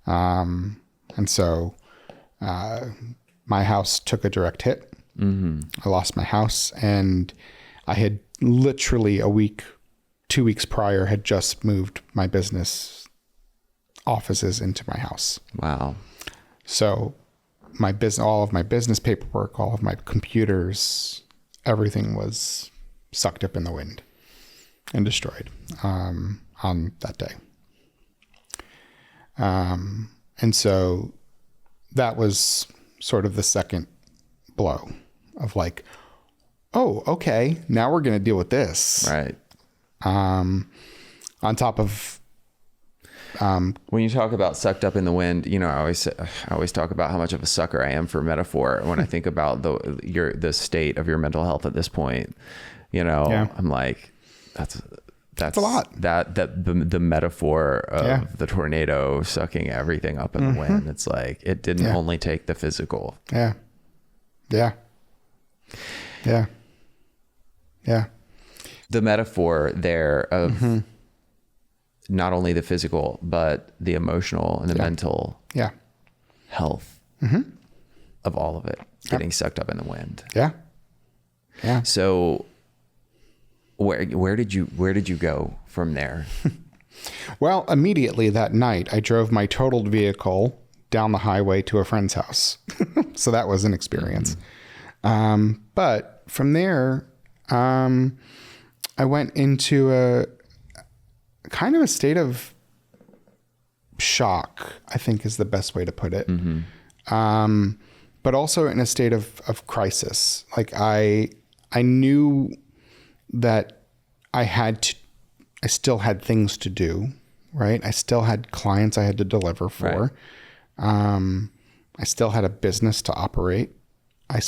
And so my house took a direct hit. I lost my house, and I had literally 2 weeks prior, had just moved my business offices into my house. Wow. So all of my business paperwork, all of my computers, everything was sucked up in the wind and destroyed on that day. And so that was sort of the second blow of like, oh, okay, now we're going to deal with this. Right. On top of, when you talk about sucked up in the wind, I always talk about how much of a sucker I am for metaphor when I think about the state of your mental health at this point. I'm like, That's a lot. That the metaphor of the tornado sucking everything up in the wind. It's like it didn't only take the physical. Yeah. The metaphor there of not only the physical, but the emotional and the mental health of all of it getting sucked up in the wind. Yeah. So where did you go from there? Well, immediately that night, I drove my totaled vehicle down the highway to a friend's house. So that was an experience. But from there, I went into a kind of a state of shock, I think is the best way to put it. But also in a state of crisis. Like I knew that I still had things to do, right? I still had clients I had to deliver for. Right. I still had a business to operate. I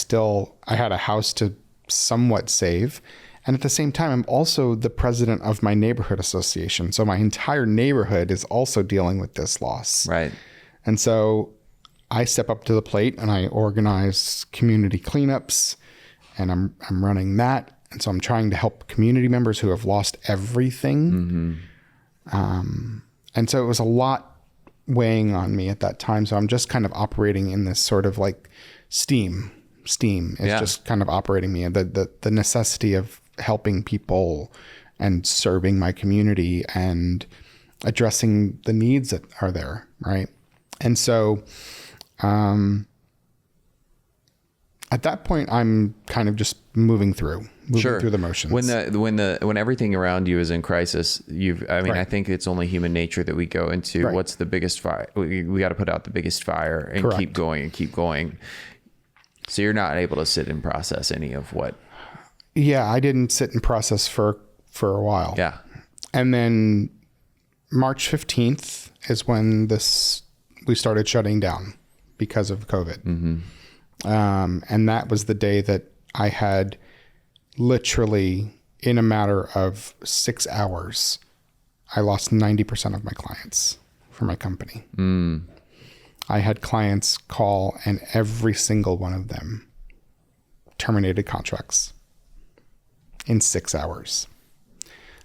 had a house to somewhat save. And at the same time, I'm also the president of my neighborhood association. So my entire neighborhood is also dealing with this loss. Right. And so I step up to the plate and I organize community cleanups, and I'm running that. And so I'm trying to help community members who have lost everything. And so it was a lot weighing on me at that time. So I'm just kind of operating in this sort of like steam is just kind of operating me. The necessity of helping people and serving my community and addressing the needs that are there. Right. And so, at that point, I'm kind of just moving through the motions. When everything around you is in crisis, I think it's only human nature that we go into what's the biggest fire. We got to put out the biggest fire and keep going. So you're not able to sit and process any of what. Yeah, I didn't sit and process for a while. Yeah. And then March 15th is when we started shutting down because of COVID. And that was the day that I had literally, in a matter of 6 hours, I lost 90% of my clients for my company. I had clients call, and every single one of them terminated contracts in 6 hours.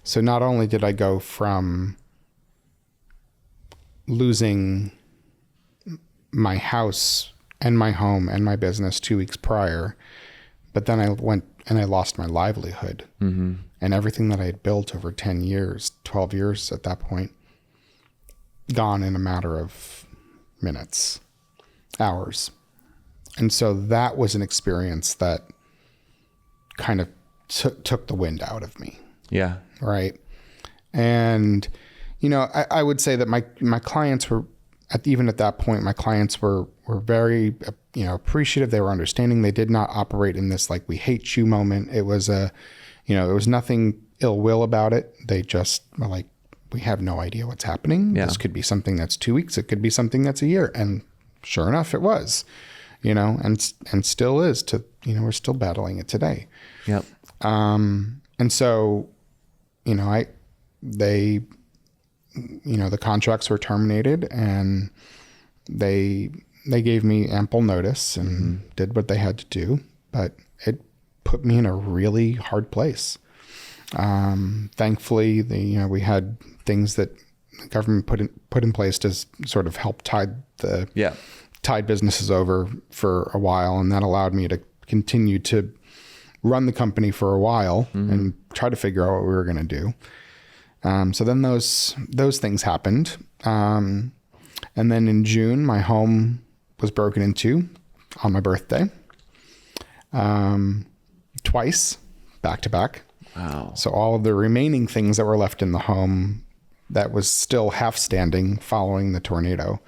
So not only did I go from losing my house and my home and my business 2 weeks prior, but then I went and I lost my livelihood and everything that I had built over 10 years, 12 years at that point, gone in a matter of minutes, hours. And so that was an experience that kind of took the wind out of me. Yeah. Right. And, I would say that my clients were, even at that point, my clients were very, appreciative. They were understanding. They did not operate in this, like, we hate you moment. It was it was nothing ill will about it. They just were like, we have no idea what's happening. Yeah. This could be something that's 2 weeks. It could be something that's a year. And sure enough, it was, and still is we're still battling it today. Yep. And so, the contracts were terminated, and they gave me ample notice and did what they had to do, but it put me in a really hard place. Thankfully, we had things that the government put in place to sort of help tide businesses over for a while, and that allowed me to continue to run the company for a while and try to figure out what we were going to do. So then those things happened. And then in June, my home was broken into on my birthday. Twice, back to back. Wow. So all of the remaining things that were left in the home that was still half standing following the tornado,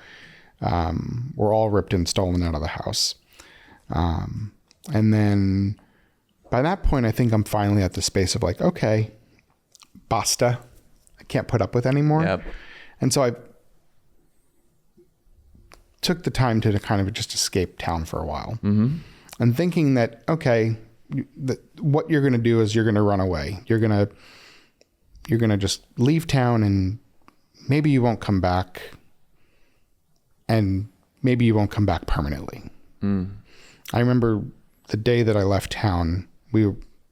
were all ripped and stolen out of the house. And then by that point, I think I'm finally at the space of like, okay, basta. I can't put up with anymore. Yep. And so I took the time to kind of just escape town for a while, and thinking that, okay, what you're going to do is you're going to run away. You're going you're going to just leave town and maybe you won't come back, and maybe you won't come back permanently. I remember the day that I left town,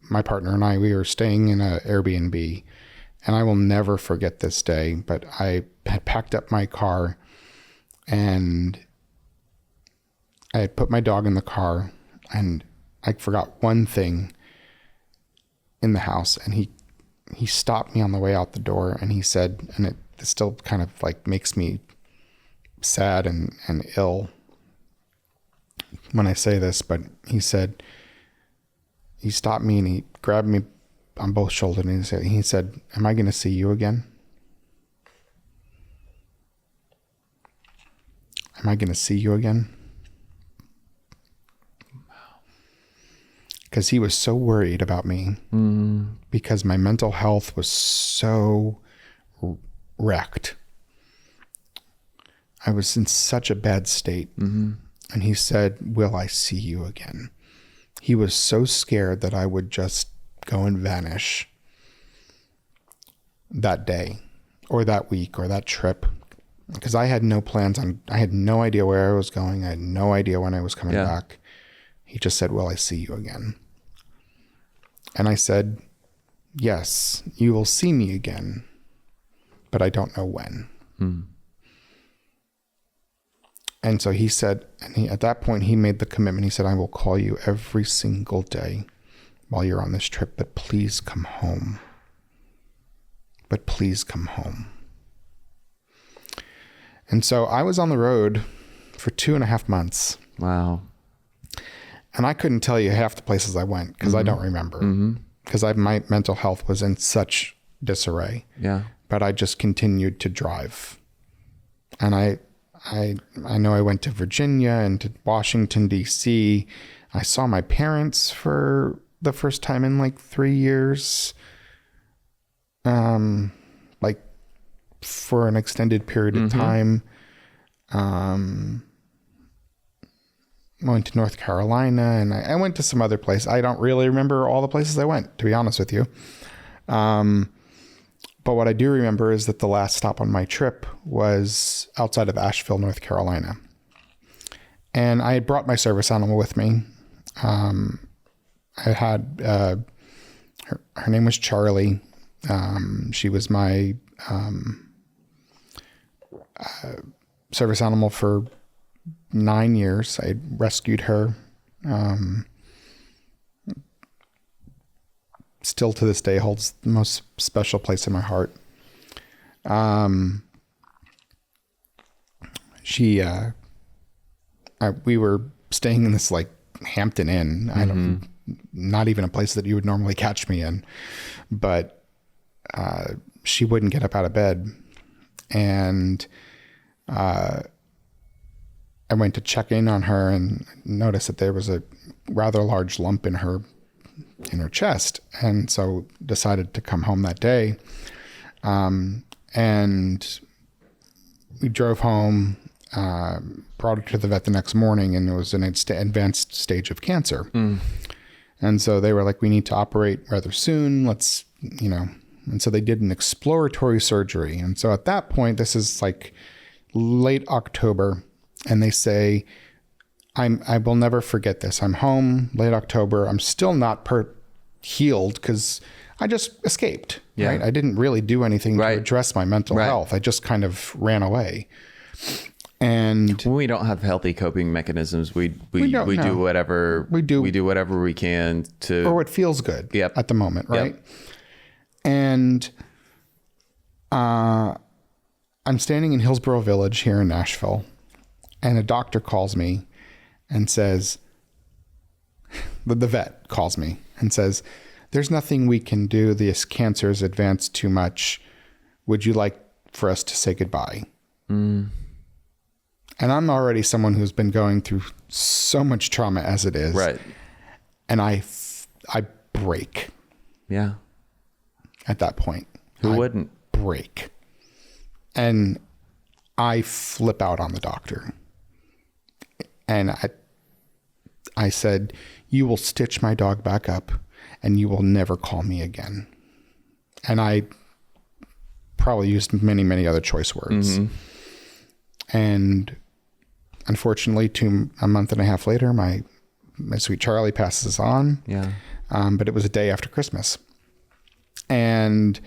my partner and I, we were staying in an Airbnb, and I will never forget this day, but I had packed up my car and I had put my dog in the car, and I forgot one thing in the house, and he stopped me on the way out the door, and he said, and it still kind of like makes me sad and ill when I say this, but he said, he stopped me and he grabbed me on both shoulders, and he said, am I going to see you again? Am I going to see you again? Because he was so worried about me, because my mental health was so wrecked. I was in such a bad state. And he said, will I see you again? He was so scared that I would just go and vanish that day or that week or that trip, because I had no plans I had no idea where I was going. I had no idea when I was coming back. He just said, will I see you again? And I said, yes, you will see me again, but I don't know when. And so he said, and at that point he made the commitment. He said, I will call you every single day while you're on this trip, but please come home. But please come home. And so I was on the road for 2.5 months. Wow. And I couldn't tell you half the places I went because I don't remember, because my mental health was in such disarray. Yeah. But I just continued to drive. And I know I went to Virginia and to Washington, D.C. I saw my parents for the first time in like 3 years, like for an extended period of time. Went to North Carolina, and I went to some other places. I don't really remember all the places I went, to be honest with you. But what I do remember is that the last stop on my trip was outside of Asheville, North Carolina. And I had brought my service animal with me. I had, her name was Charlie. She was my service animal for 9 years. I rescued her. Still to this day holds the most special place in my heart. We were staying in this like Hampton Inn. Not even a place that you would normally catch me in, but she wouldn't get up out of bed, and I went to check in on her and noticed that there was a rather large lump in her chest, and so decided to come home that day. And we drove home, brought her to the vet the next morning, and it was an advanced stage of cancer. And so they were like, we need to operate rather soon. Let's, and so they did an exploratory surgery. And so at that point, this is like late October, and they say, I will never forget this. I'm home late October. I'm still not healed because I just escaped, right? I didn't really do anything to address my mental health. I just kind of ran away. And when we don't have healthy coping mechanisms, we do whatever we do whatever we can to, or what feels good at the moment, right? And I'm standing in Hillsborough Village here in Nashville, and a doctor calls me and says, the vet calls me and says, there's nothing we can do. This cancer has advanced too much. Would you like for us to say goodbye? And I'm already someone who's been going through so much trauma as it is. Right. And I break. Yeah. At that point. Who wouldn't? Break. And I flip out on the doctor. And I said, you will stitch my dog back up and you will never call me again. And I probably used many, many other choice words. And unfortunately, a month and a half later, my sweet Charlie passes on. Yeah. But it was a day after Christmas. And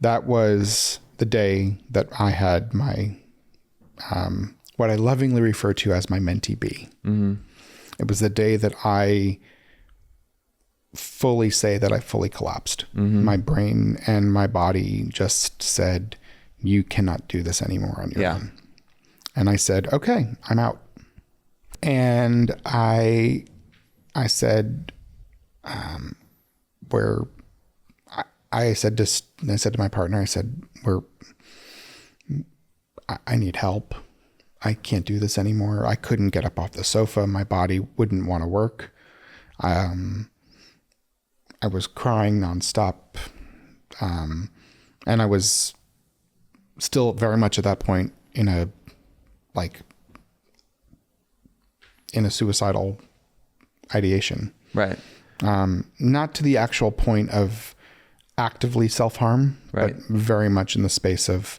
that was the day that I had my, what I lovingly refer to as my mentee B. It was the day that I fully say that I fully collapsed. My brain and my body just said, you cannot do this anymore on your own. And I said, okay, I'm out. And I said, I said to my partner, I said, I need help. I can't do this anymore. I couldn't get up off the sofa. My body wouldn't want to work. I was crying nonstop. And I was still very much at that point in a suicidal ideation. Right. Not to the actual point of actively self-harm, right, but very much in the space of...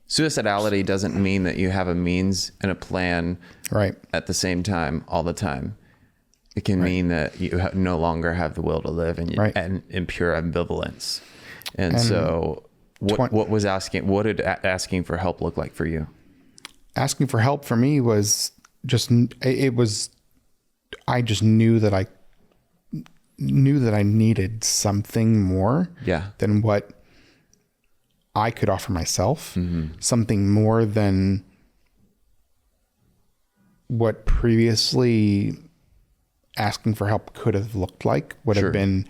Suicidality doesn't mean that you have a means and a plan right at the same time all the time. It can mean that you no longer have the will to live and in pure ambivalence. And so what did asking for help look like for you? Asking for help for me was just, I just knew that I needed something more than what I could offer myself, something more than what previously asking for help could have looked like, would have been,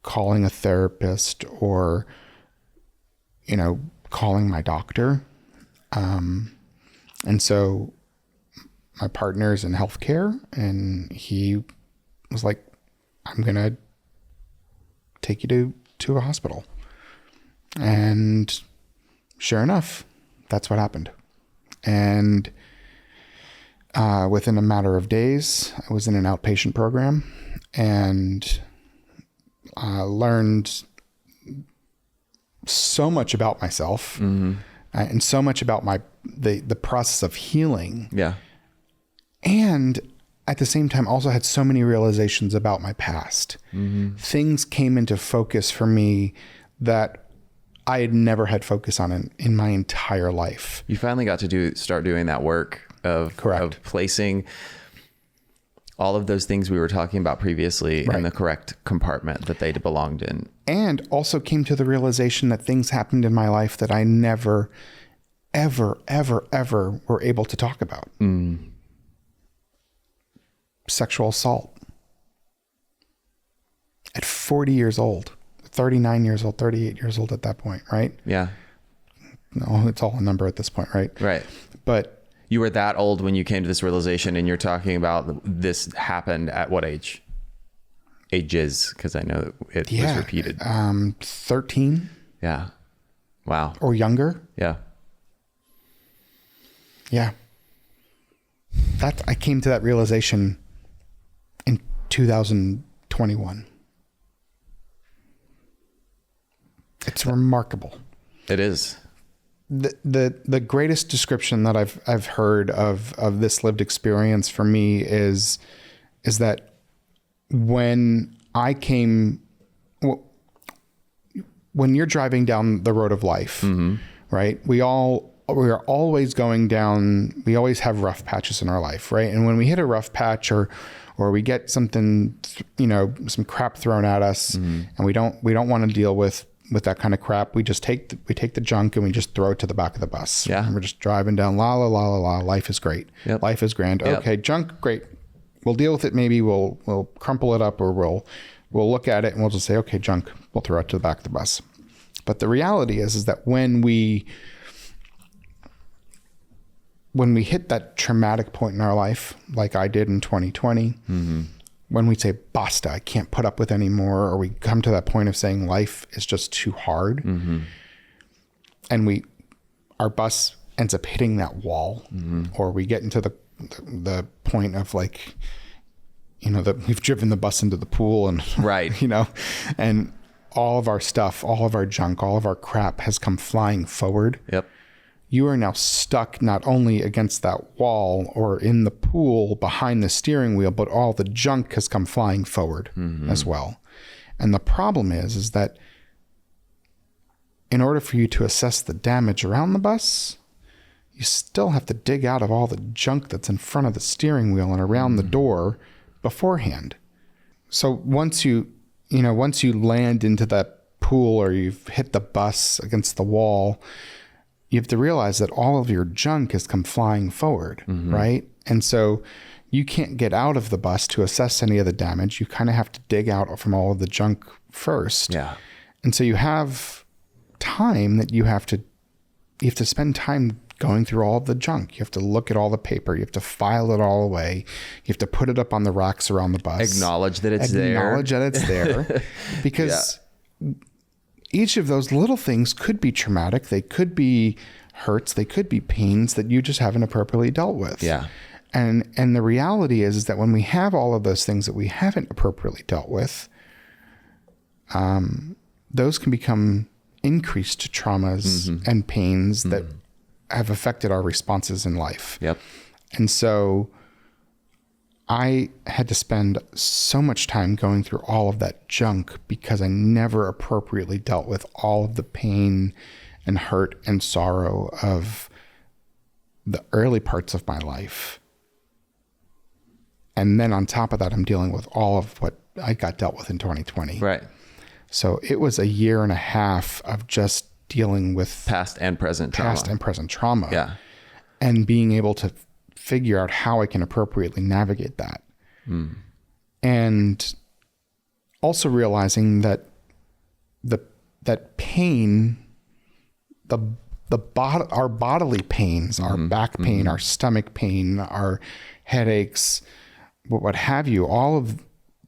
calling a therapist or, calling my doctor. And so my partner's in healthcare, and he was like, I'm going to take you to a hospital. And sure enough, that's what happened. And within a matter of days, I was in an outpatient program and learned so much about myself and so much about the process of healing. Yeah. And at the same time, also had so many realizations about my past. Things came into focus for me that I had never had focus on in my entire life. You finally got to start doing that work of placing all of those things we were talking about previously in the correct compartment that they belonged in. And also came to the realization that things happened in my life that I never, ever, ever, ever were able to talk about. Sexual assault. At 40 years old, 39 years old, 38 years old at that point, right? Yeah. No, it's all a number at this point, right? Right. But you were that old when you came to this realization, and you're talking about this happened at what age? Ages, because I know it was repeated. 13. Yeah. Wow. Or younger. Yeah. Yeah. I came to that realization in 2021. It's remarkable. It is. The greatest description that I've heard of this lived experience for me is that when you're driving down the road of life, right? We are always going down, we always have rough patches in our life, right? And when we hit a rough patch or we get something, some crap thrown at us, and we don't want to deal with that kind of crap, we take the junk and we just throw it to the back of the bus. Yeah. And we're just driving down, la la la la la. Life is great. Yep. Life is grand. Yep. Okay, junk, great. We'll deal with it. Maybe we'll crumple it up, or we'll look at it and we'll just say, okay, junk. We'll throw it to the back of the bus. But the reality is that when we hit that traumatic point in our life, like I did in 2020. When we say, basta, I can't put up with anymore, or we come to that point of saying life is just too hard, and our bus ends up hitting that wall, or we get into the point of that we've driven the bus into the pool and, right. and all of our stuff, all of our junk, all of our crap has come flying forward. Yep. You are now stuck not only against that wall or in the pool behind the steering wheel, but all the junk has come flying forward as well. And the problem is that in order for you to assess the damage around the bus, you still have to dig out of all the junk that's in front of the steering wheel and around the door beforehand. So once you land into that pool or you've hit the bus against the wall, you have to realize that all of your junk has come flying forward, right? And so you can't get out of the bus to assess any of the damage. You kind of have to dig out from all of the junk first. Yeah. And so you have time that you have to spend time going through all of the junk. You have to look at all the paper. You have to file it all away. You have to put it up on the racks around the bus. Acknowledge that it's there. Acknowledge that it's there. Because each of those little things could be traumatic. They could be hurts. They could be pains that you just haven't appropriately dealt with. Yeah. And the reality is that when we have all of those things that we haven't appropriately dealt with, those can become increased traumas and pains that have affected our responses in life. Yep. And so I had to spend so much time going through all of that junk because I never appropriately dealt with all of the pain and hurt and sorrow of the early parts of my life. And then on top of that, I'm dealing with all of what I got dealt with in 2020. Right. So it was a year and a half of just dealing with Past and present trauma. Yeah. And being able to figure out how I can appropriately navigate that. And also realizing that that pain, our bodily pains, our back pain, our stomach pain, our headaches, what have you, all of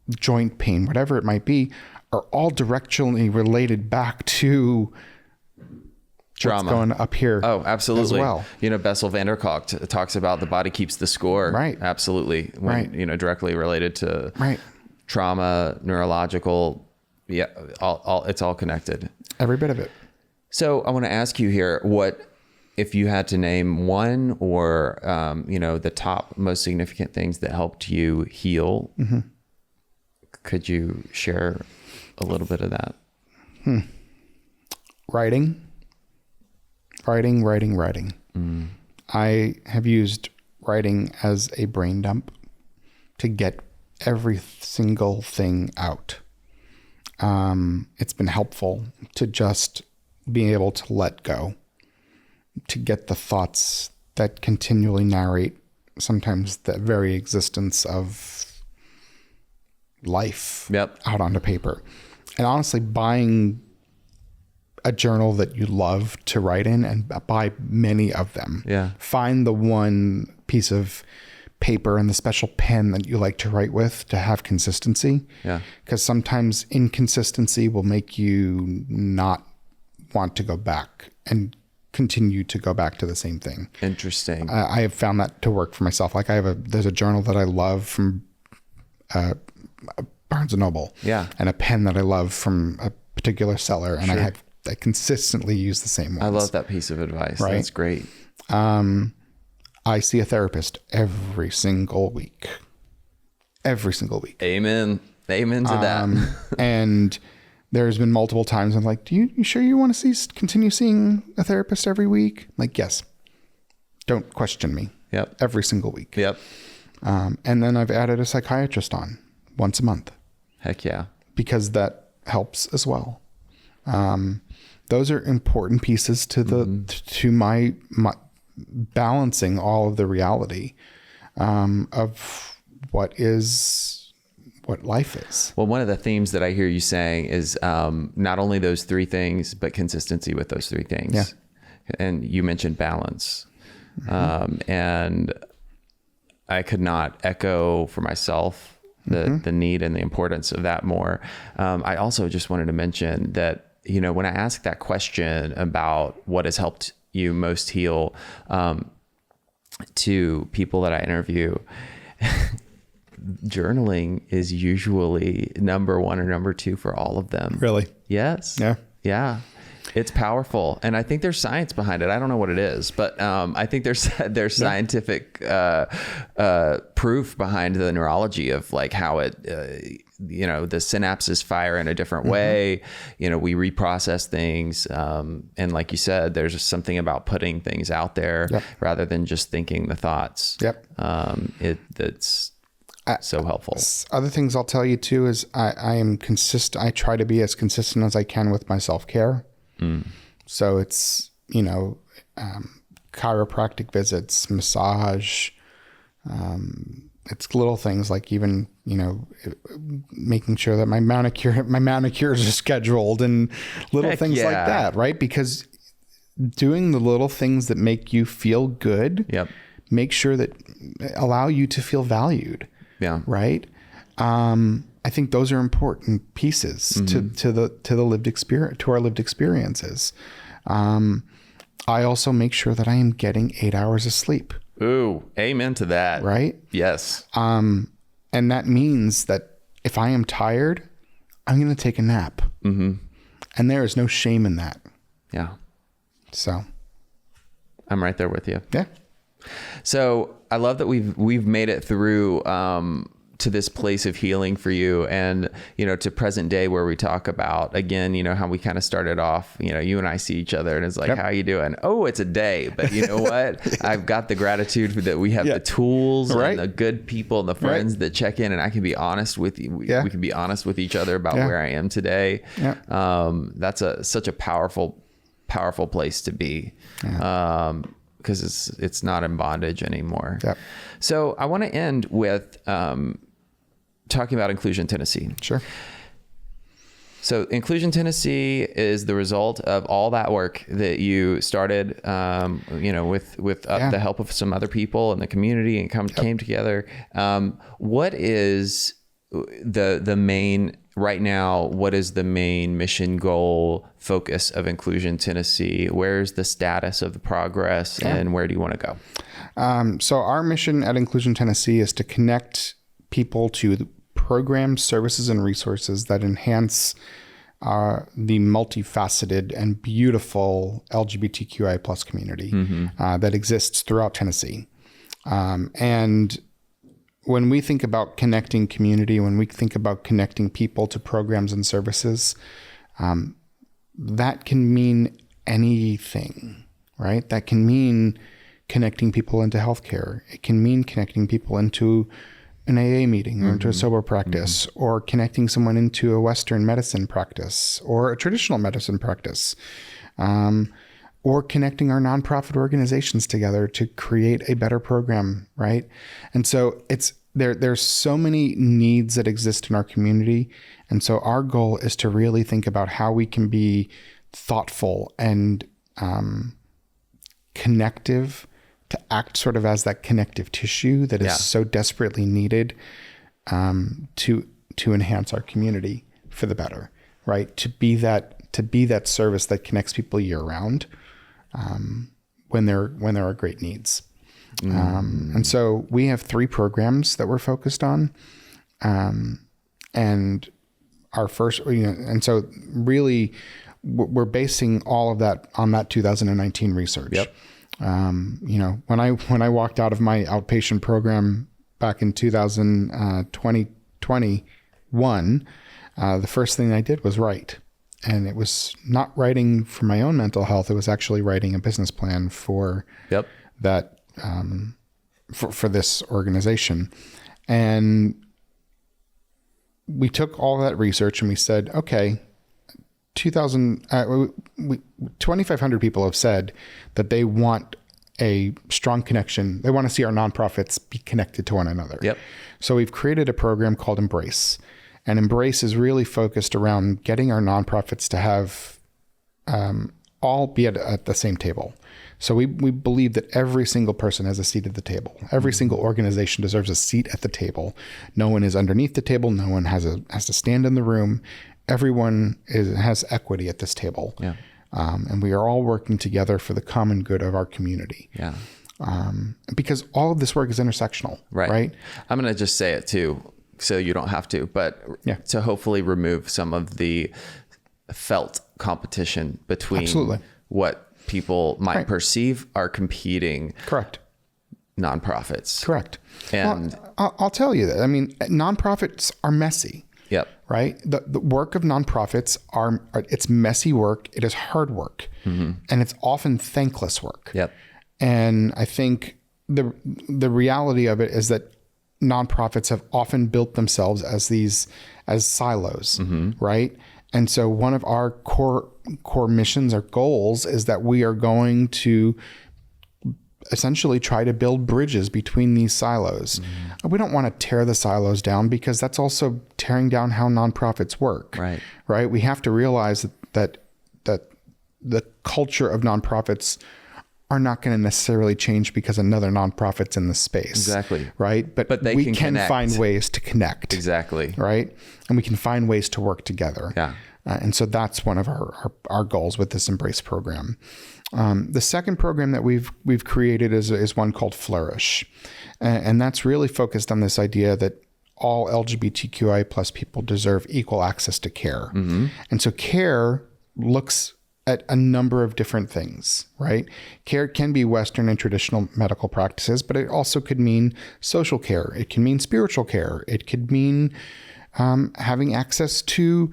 joint pain, whatever it might be, are all directionally related back to trauma what's going up here. Oh, absolutely. As well. Bessel van der Kolk talks about the body keeps the score. Right. Absolutely. When, directly related to trauma, neurological. Yeah. It's all connected. Every bit of it. So I want to ask you here, what, if you had to name one or, the top most significant things that helped you heal, could you share a little bit of that? Writing. I have used writing as a brain dump to get every single thing out. It's been helpful to just be able to let go, to get the thoughts that continually narrate sometimes the very existence of life out onto paper. And honestly, buying a journal that you love to write in and buy many of them. Yeah. Find the one piece of paper and the special pen that you like to write with to have consistency. Yeah. Because sometimes inconsistency will make you not want to go back and continue to go back to the same thing. Interesting. I have found that to work for myself. Like there's a journal that I love from Barnes & Noble. Yeah. And a pen that I love from a particular seller. And I consistently use the same ones. I love that piece of advice. Right? That's great. I see a therapist every single week. Amen to that. And there's been multiple times I'm like, you sure you want to continue seeing a therapist every week? I'm like, yes. Don't question me. Yep. Every single week. Yep. And then I've added a psychiatrist on once a month. Heck yeah. Because that helps as well. Those are important pieces to to my balancing all of the reality of what life is. Well, one of the themes that I hear you saying is not only those three things, but consistency with those three things. Yeah. And you mentioned balance. And I could not echo for myself the need and the importance of that more. I also just wanted to mention that, when I ask that question about what has helped you most heal to people that I interview, journaling is usually number one or number two for all of them. Really? Yes. Yeah. Yeah. It's powerful. And I think there's science behind it. I don't know what it is, but I think there's scientific proof behind the neurology of like how it, the synapses fire in a different way. We reprocess things. And like you said, there's just something about putting things out there rather than just thinking the thoughts. That's so helpful. Other things I'll tell you too is I am consistent. I try to be as consistent as I can with my self-care. So it's, chiropractic visits, massage, it's little things like even, making sure that my manicures are scheduled and little things like that, right? Because doing the little things that make you feel good, make sure that allow you to feel valued. Yeah. Right. I think those are important pieces to the lived experience, to our lived experiences. I also make sure that I am getting 8 hours of sleep. Ooh, amen to that. Right? Yes. And that means that if I am tired, I'm going to take a nap. And there is no shame in that. Yeah. So I'm right there with you. Yeah. So I love that we've made it through, to this place of healing for you and, to present day where we talk about, again, how we kind of started off, you and I see each other and it's like, how you doing? Oh, it's a day. But you know what? I've got the gratitude that we have the tools and the good people and the friends that check in and I can be honest with you. We can be honest with each other about where I am today. That's such a powerful place to be. Because it's not in bondage anymore. So I want to end with talking about Inclusion Tennessee. Sure. So Inclusion Tennessee is the result of all that work that you started, with the help of some other people in the community and came together. What is the main right now? What is the main mission, goal, focus of Inclusion Tennessee? Where's the status of the progress and where do you want to go? So our mission at Inclusion Tennessee is to connect people to the programs, services, and resources that enhance the multifaceted and beautiful LGBTQI plus community that exists throughout Tennessee. And when we think about connecting community, when we think about connecting people to programs and services, that can mean anything, right? That can mean connecting people into healthcare. It can mean connecting people into an AA meeting or into a sober practice, or connecting someone into a Western medicine practice or a traditional medicine practice, or connecting our nonprofit organizations together to create a better program, right? And so there's so many needs that exist in our community. And so our goal is to really think about how we can be thoughtful and connective, to act sort of as that connective tissue that is so desperately needed to enhance our community for the better, right? To be that service that connects people year round when there are great needs. And so we have 3 programs that we're focused on. And our first, and so really we're basing all of that on that 2019 research. When I walked out of my outpatient program back in 2021, the first thing I did was write. And it was not writing for my own mental health. It was actually writing a business plan for that, for this organization. And we took all that research and we said, okay, 2,500 people have said that they want a strong connection. They want to see our nonprofits be connected to one another. So we've created a program called Embrace. And Embrace is really focused around getting our nonprofits to have all be at the same table. So we believe that every single person has a seat at the table. Every single organization deserves a seat at the table. No one is underneath the table. No one has to stand in the room. Everyone has equity at this table. And we are all working together for the common good of our community. Because all of this work is intersectional, right? I'm going to just say it too, so you don't have to, but to hopefully remove some of the felt competition between Absolutely. what people might Right. perceive are competing Correct. nonprofits. Correct. And Well, I'll tell you that. I mean, nonprofits are messy, yep. right? The work of nonprofits it's messy work. It is hard work, and it's often thankless work. Yep. And I think the reality of it is that nonprofits have often built themselves as silos, right? And so one of our core missions or goals is that we are going to essentially try to build bridges between these silos. We don't want to tear the silos down, because that's also tearing down how nonprofits work. Right. Right. We have to realize that the culture of nonprofits are not going to necessarily change because another nonprofit's in the space. Exactly. Right. But they we can can connect. find ways to connect. Exactly. Right. And we can find ways to work together. Yeah. And so that's one of our goals with this Embrace program. The second program that we've created is one called Flourish. And that's really focused on this idea that all LGBTQI plus people deserve equal access to care. And so care looks at a number of different things, right? Care can be Western and traditional medical practices, but it also could mean social care. It can mean spiritual care. It could mean having access to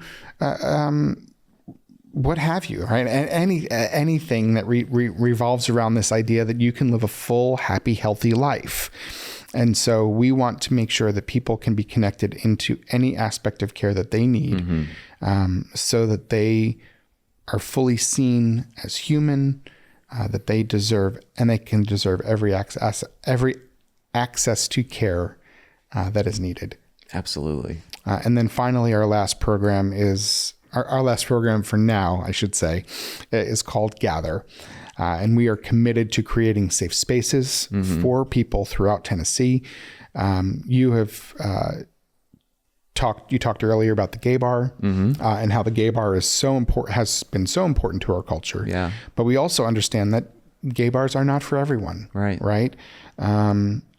what have you, right? Anything that revolves around this idea that you can live a full, happy, healthy life. And so we want to make sure that people can be connected into any aspect of care that they need, so that they are fully seen as human, that they deserve, and they can deserve every access to care that is needed. Absolutely. And then finally, our last program is our last program for now, I should say, is called Gather. And we are committed to creating safe spaces for people throughout Tennessee. You have talked earlier about the gay bar, and how the gay bar is so important, has been so important to our culture. Yeah. But we also understand that gay bars are not for everyone. Right. Right.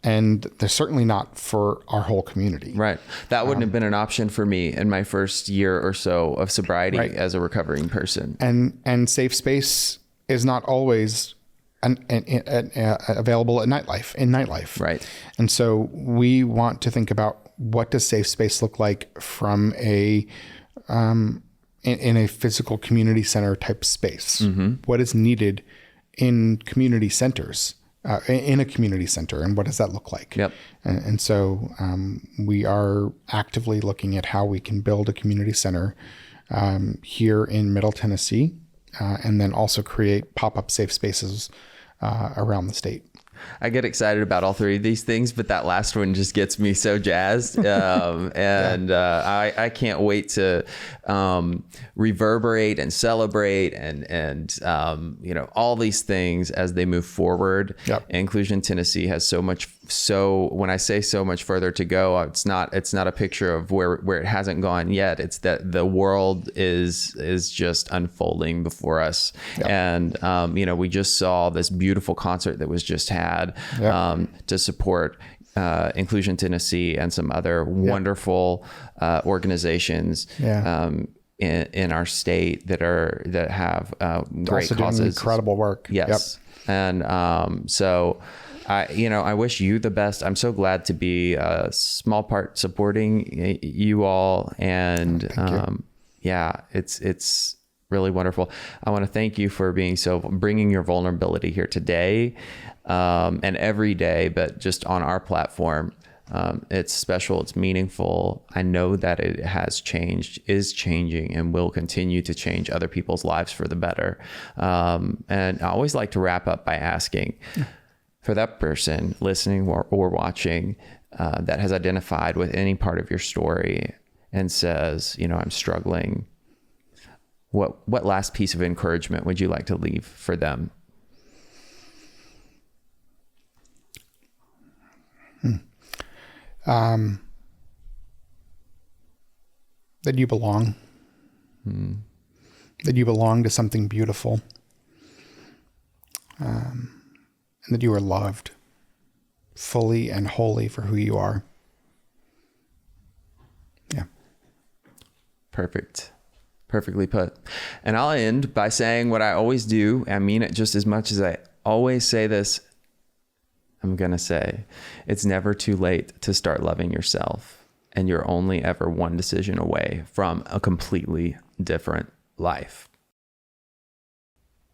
And they're certainly not for our whole community. Right. That wouldn't have been an option for me in my first year or so of sobriety as a recovering person. And safe space is not always available in nightlife. Right. And so we want to think about, what does safe space look like from in a physical community center type space? What is needed in community centers, in a community center, and what does that look like? Yep. And so we are actively looking at how we can build a community center here in Middle Tennessee, and then also create pop-up safe spaces around the state. I get excited about all three of these things, but that last one just gets me so jazzed. I can't wait to reverberate and celebrate and all these things as they move forward. Yep. Inclusion Tennessee has when I say so much further to go, it's not a picture of where it hasn't gone yet. It's that the world is just unfolding before us. Yep. And we just saw this beautiful concert that was just had to support Inclusion Tennessee and some other wonderful organizations in our state that have great also causes. doing incredible work. Yes. Yep. And so I wish you the best. I'm so glad to be a small part supporting you all. And it's really wonderful. I want to thank you for bringing your vulnerability here today, and every day, but just on our platform. It's special. It's meaningful. I know that it has changed, is changing, and will continue to change other people's lives for the better. And I always like to wrap up by asking, for that person listening or watching that has identified with any part of your story and says, I'm struggling, what last piece of encouragement would you like to leave for them? That you belong. That you belong to something beautiful. And that you are loved fully and wholly for who you are. Yeah. Perfect. Perfectly put. And I'll end by saying what I always do. I mean it just as much as I always say this. I'm going to say it's never too late to start loving yourself. And you're only ever one decision away from a completely different life.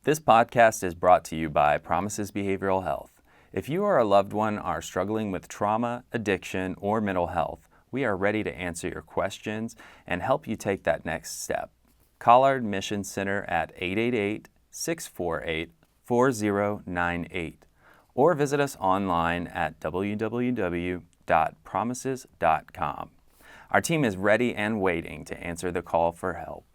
This podcast is brought to you by Promises Behavioral Health. If you or a loved one are struggling with trauma, addiction, or mental health, we are ready to answer your questions and help you take that next step. Call our admissions center at 888-648-4098 or visit us online at www.promises.com. Our team is ready and waiting to answer the call for help.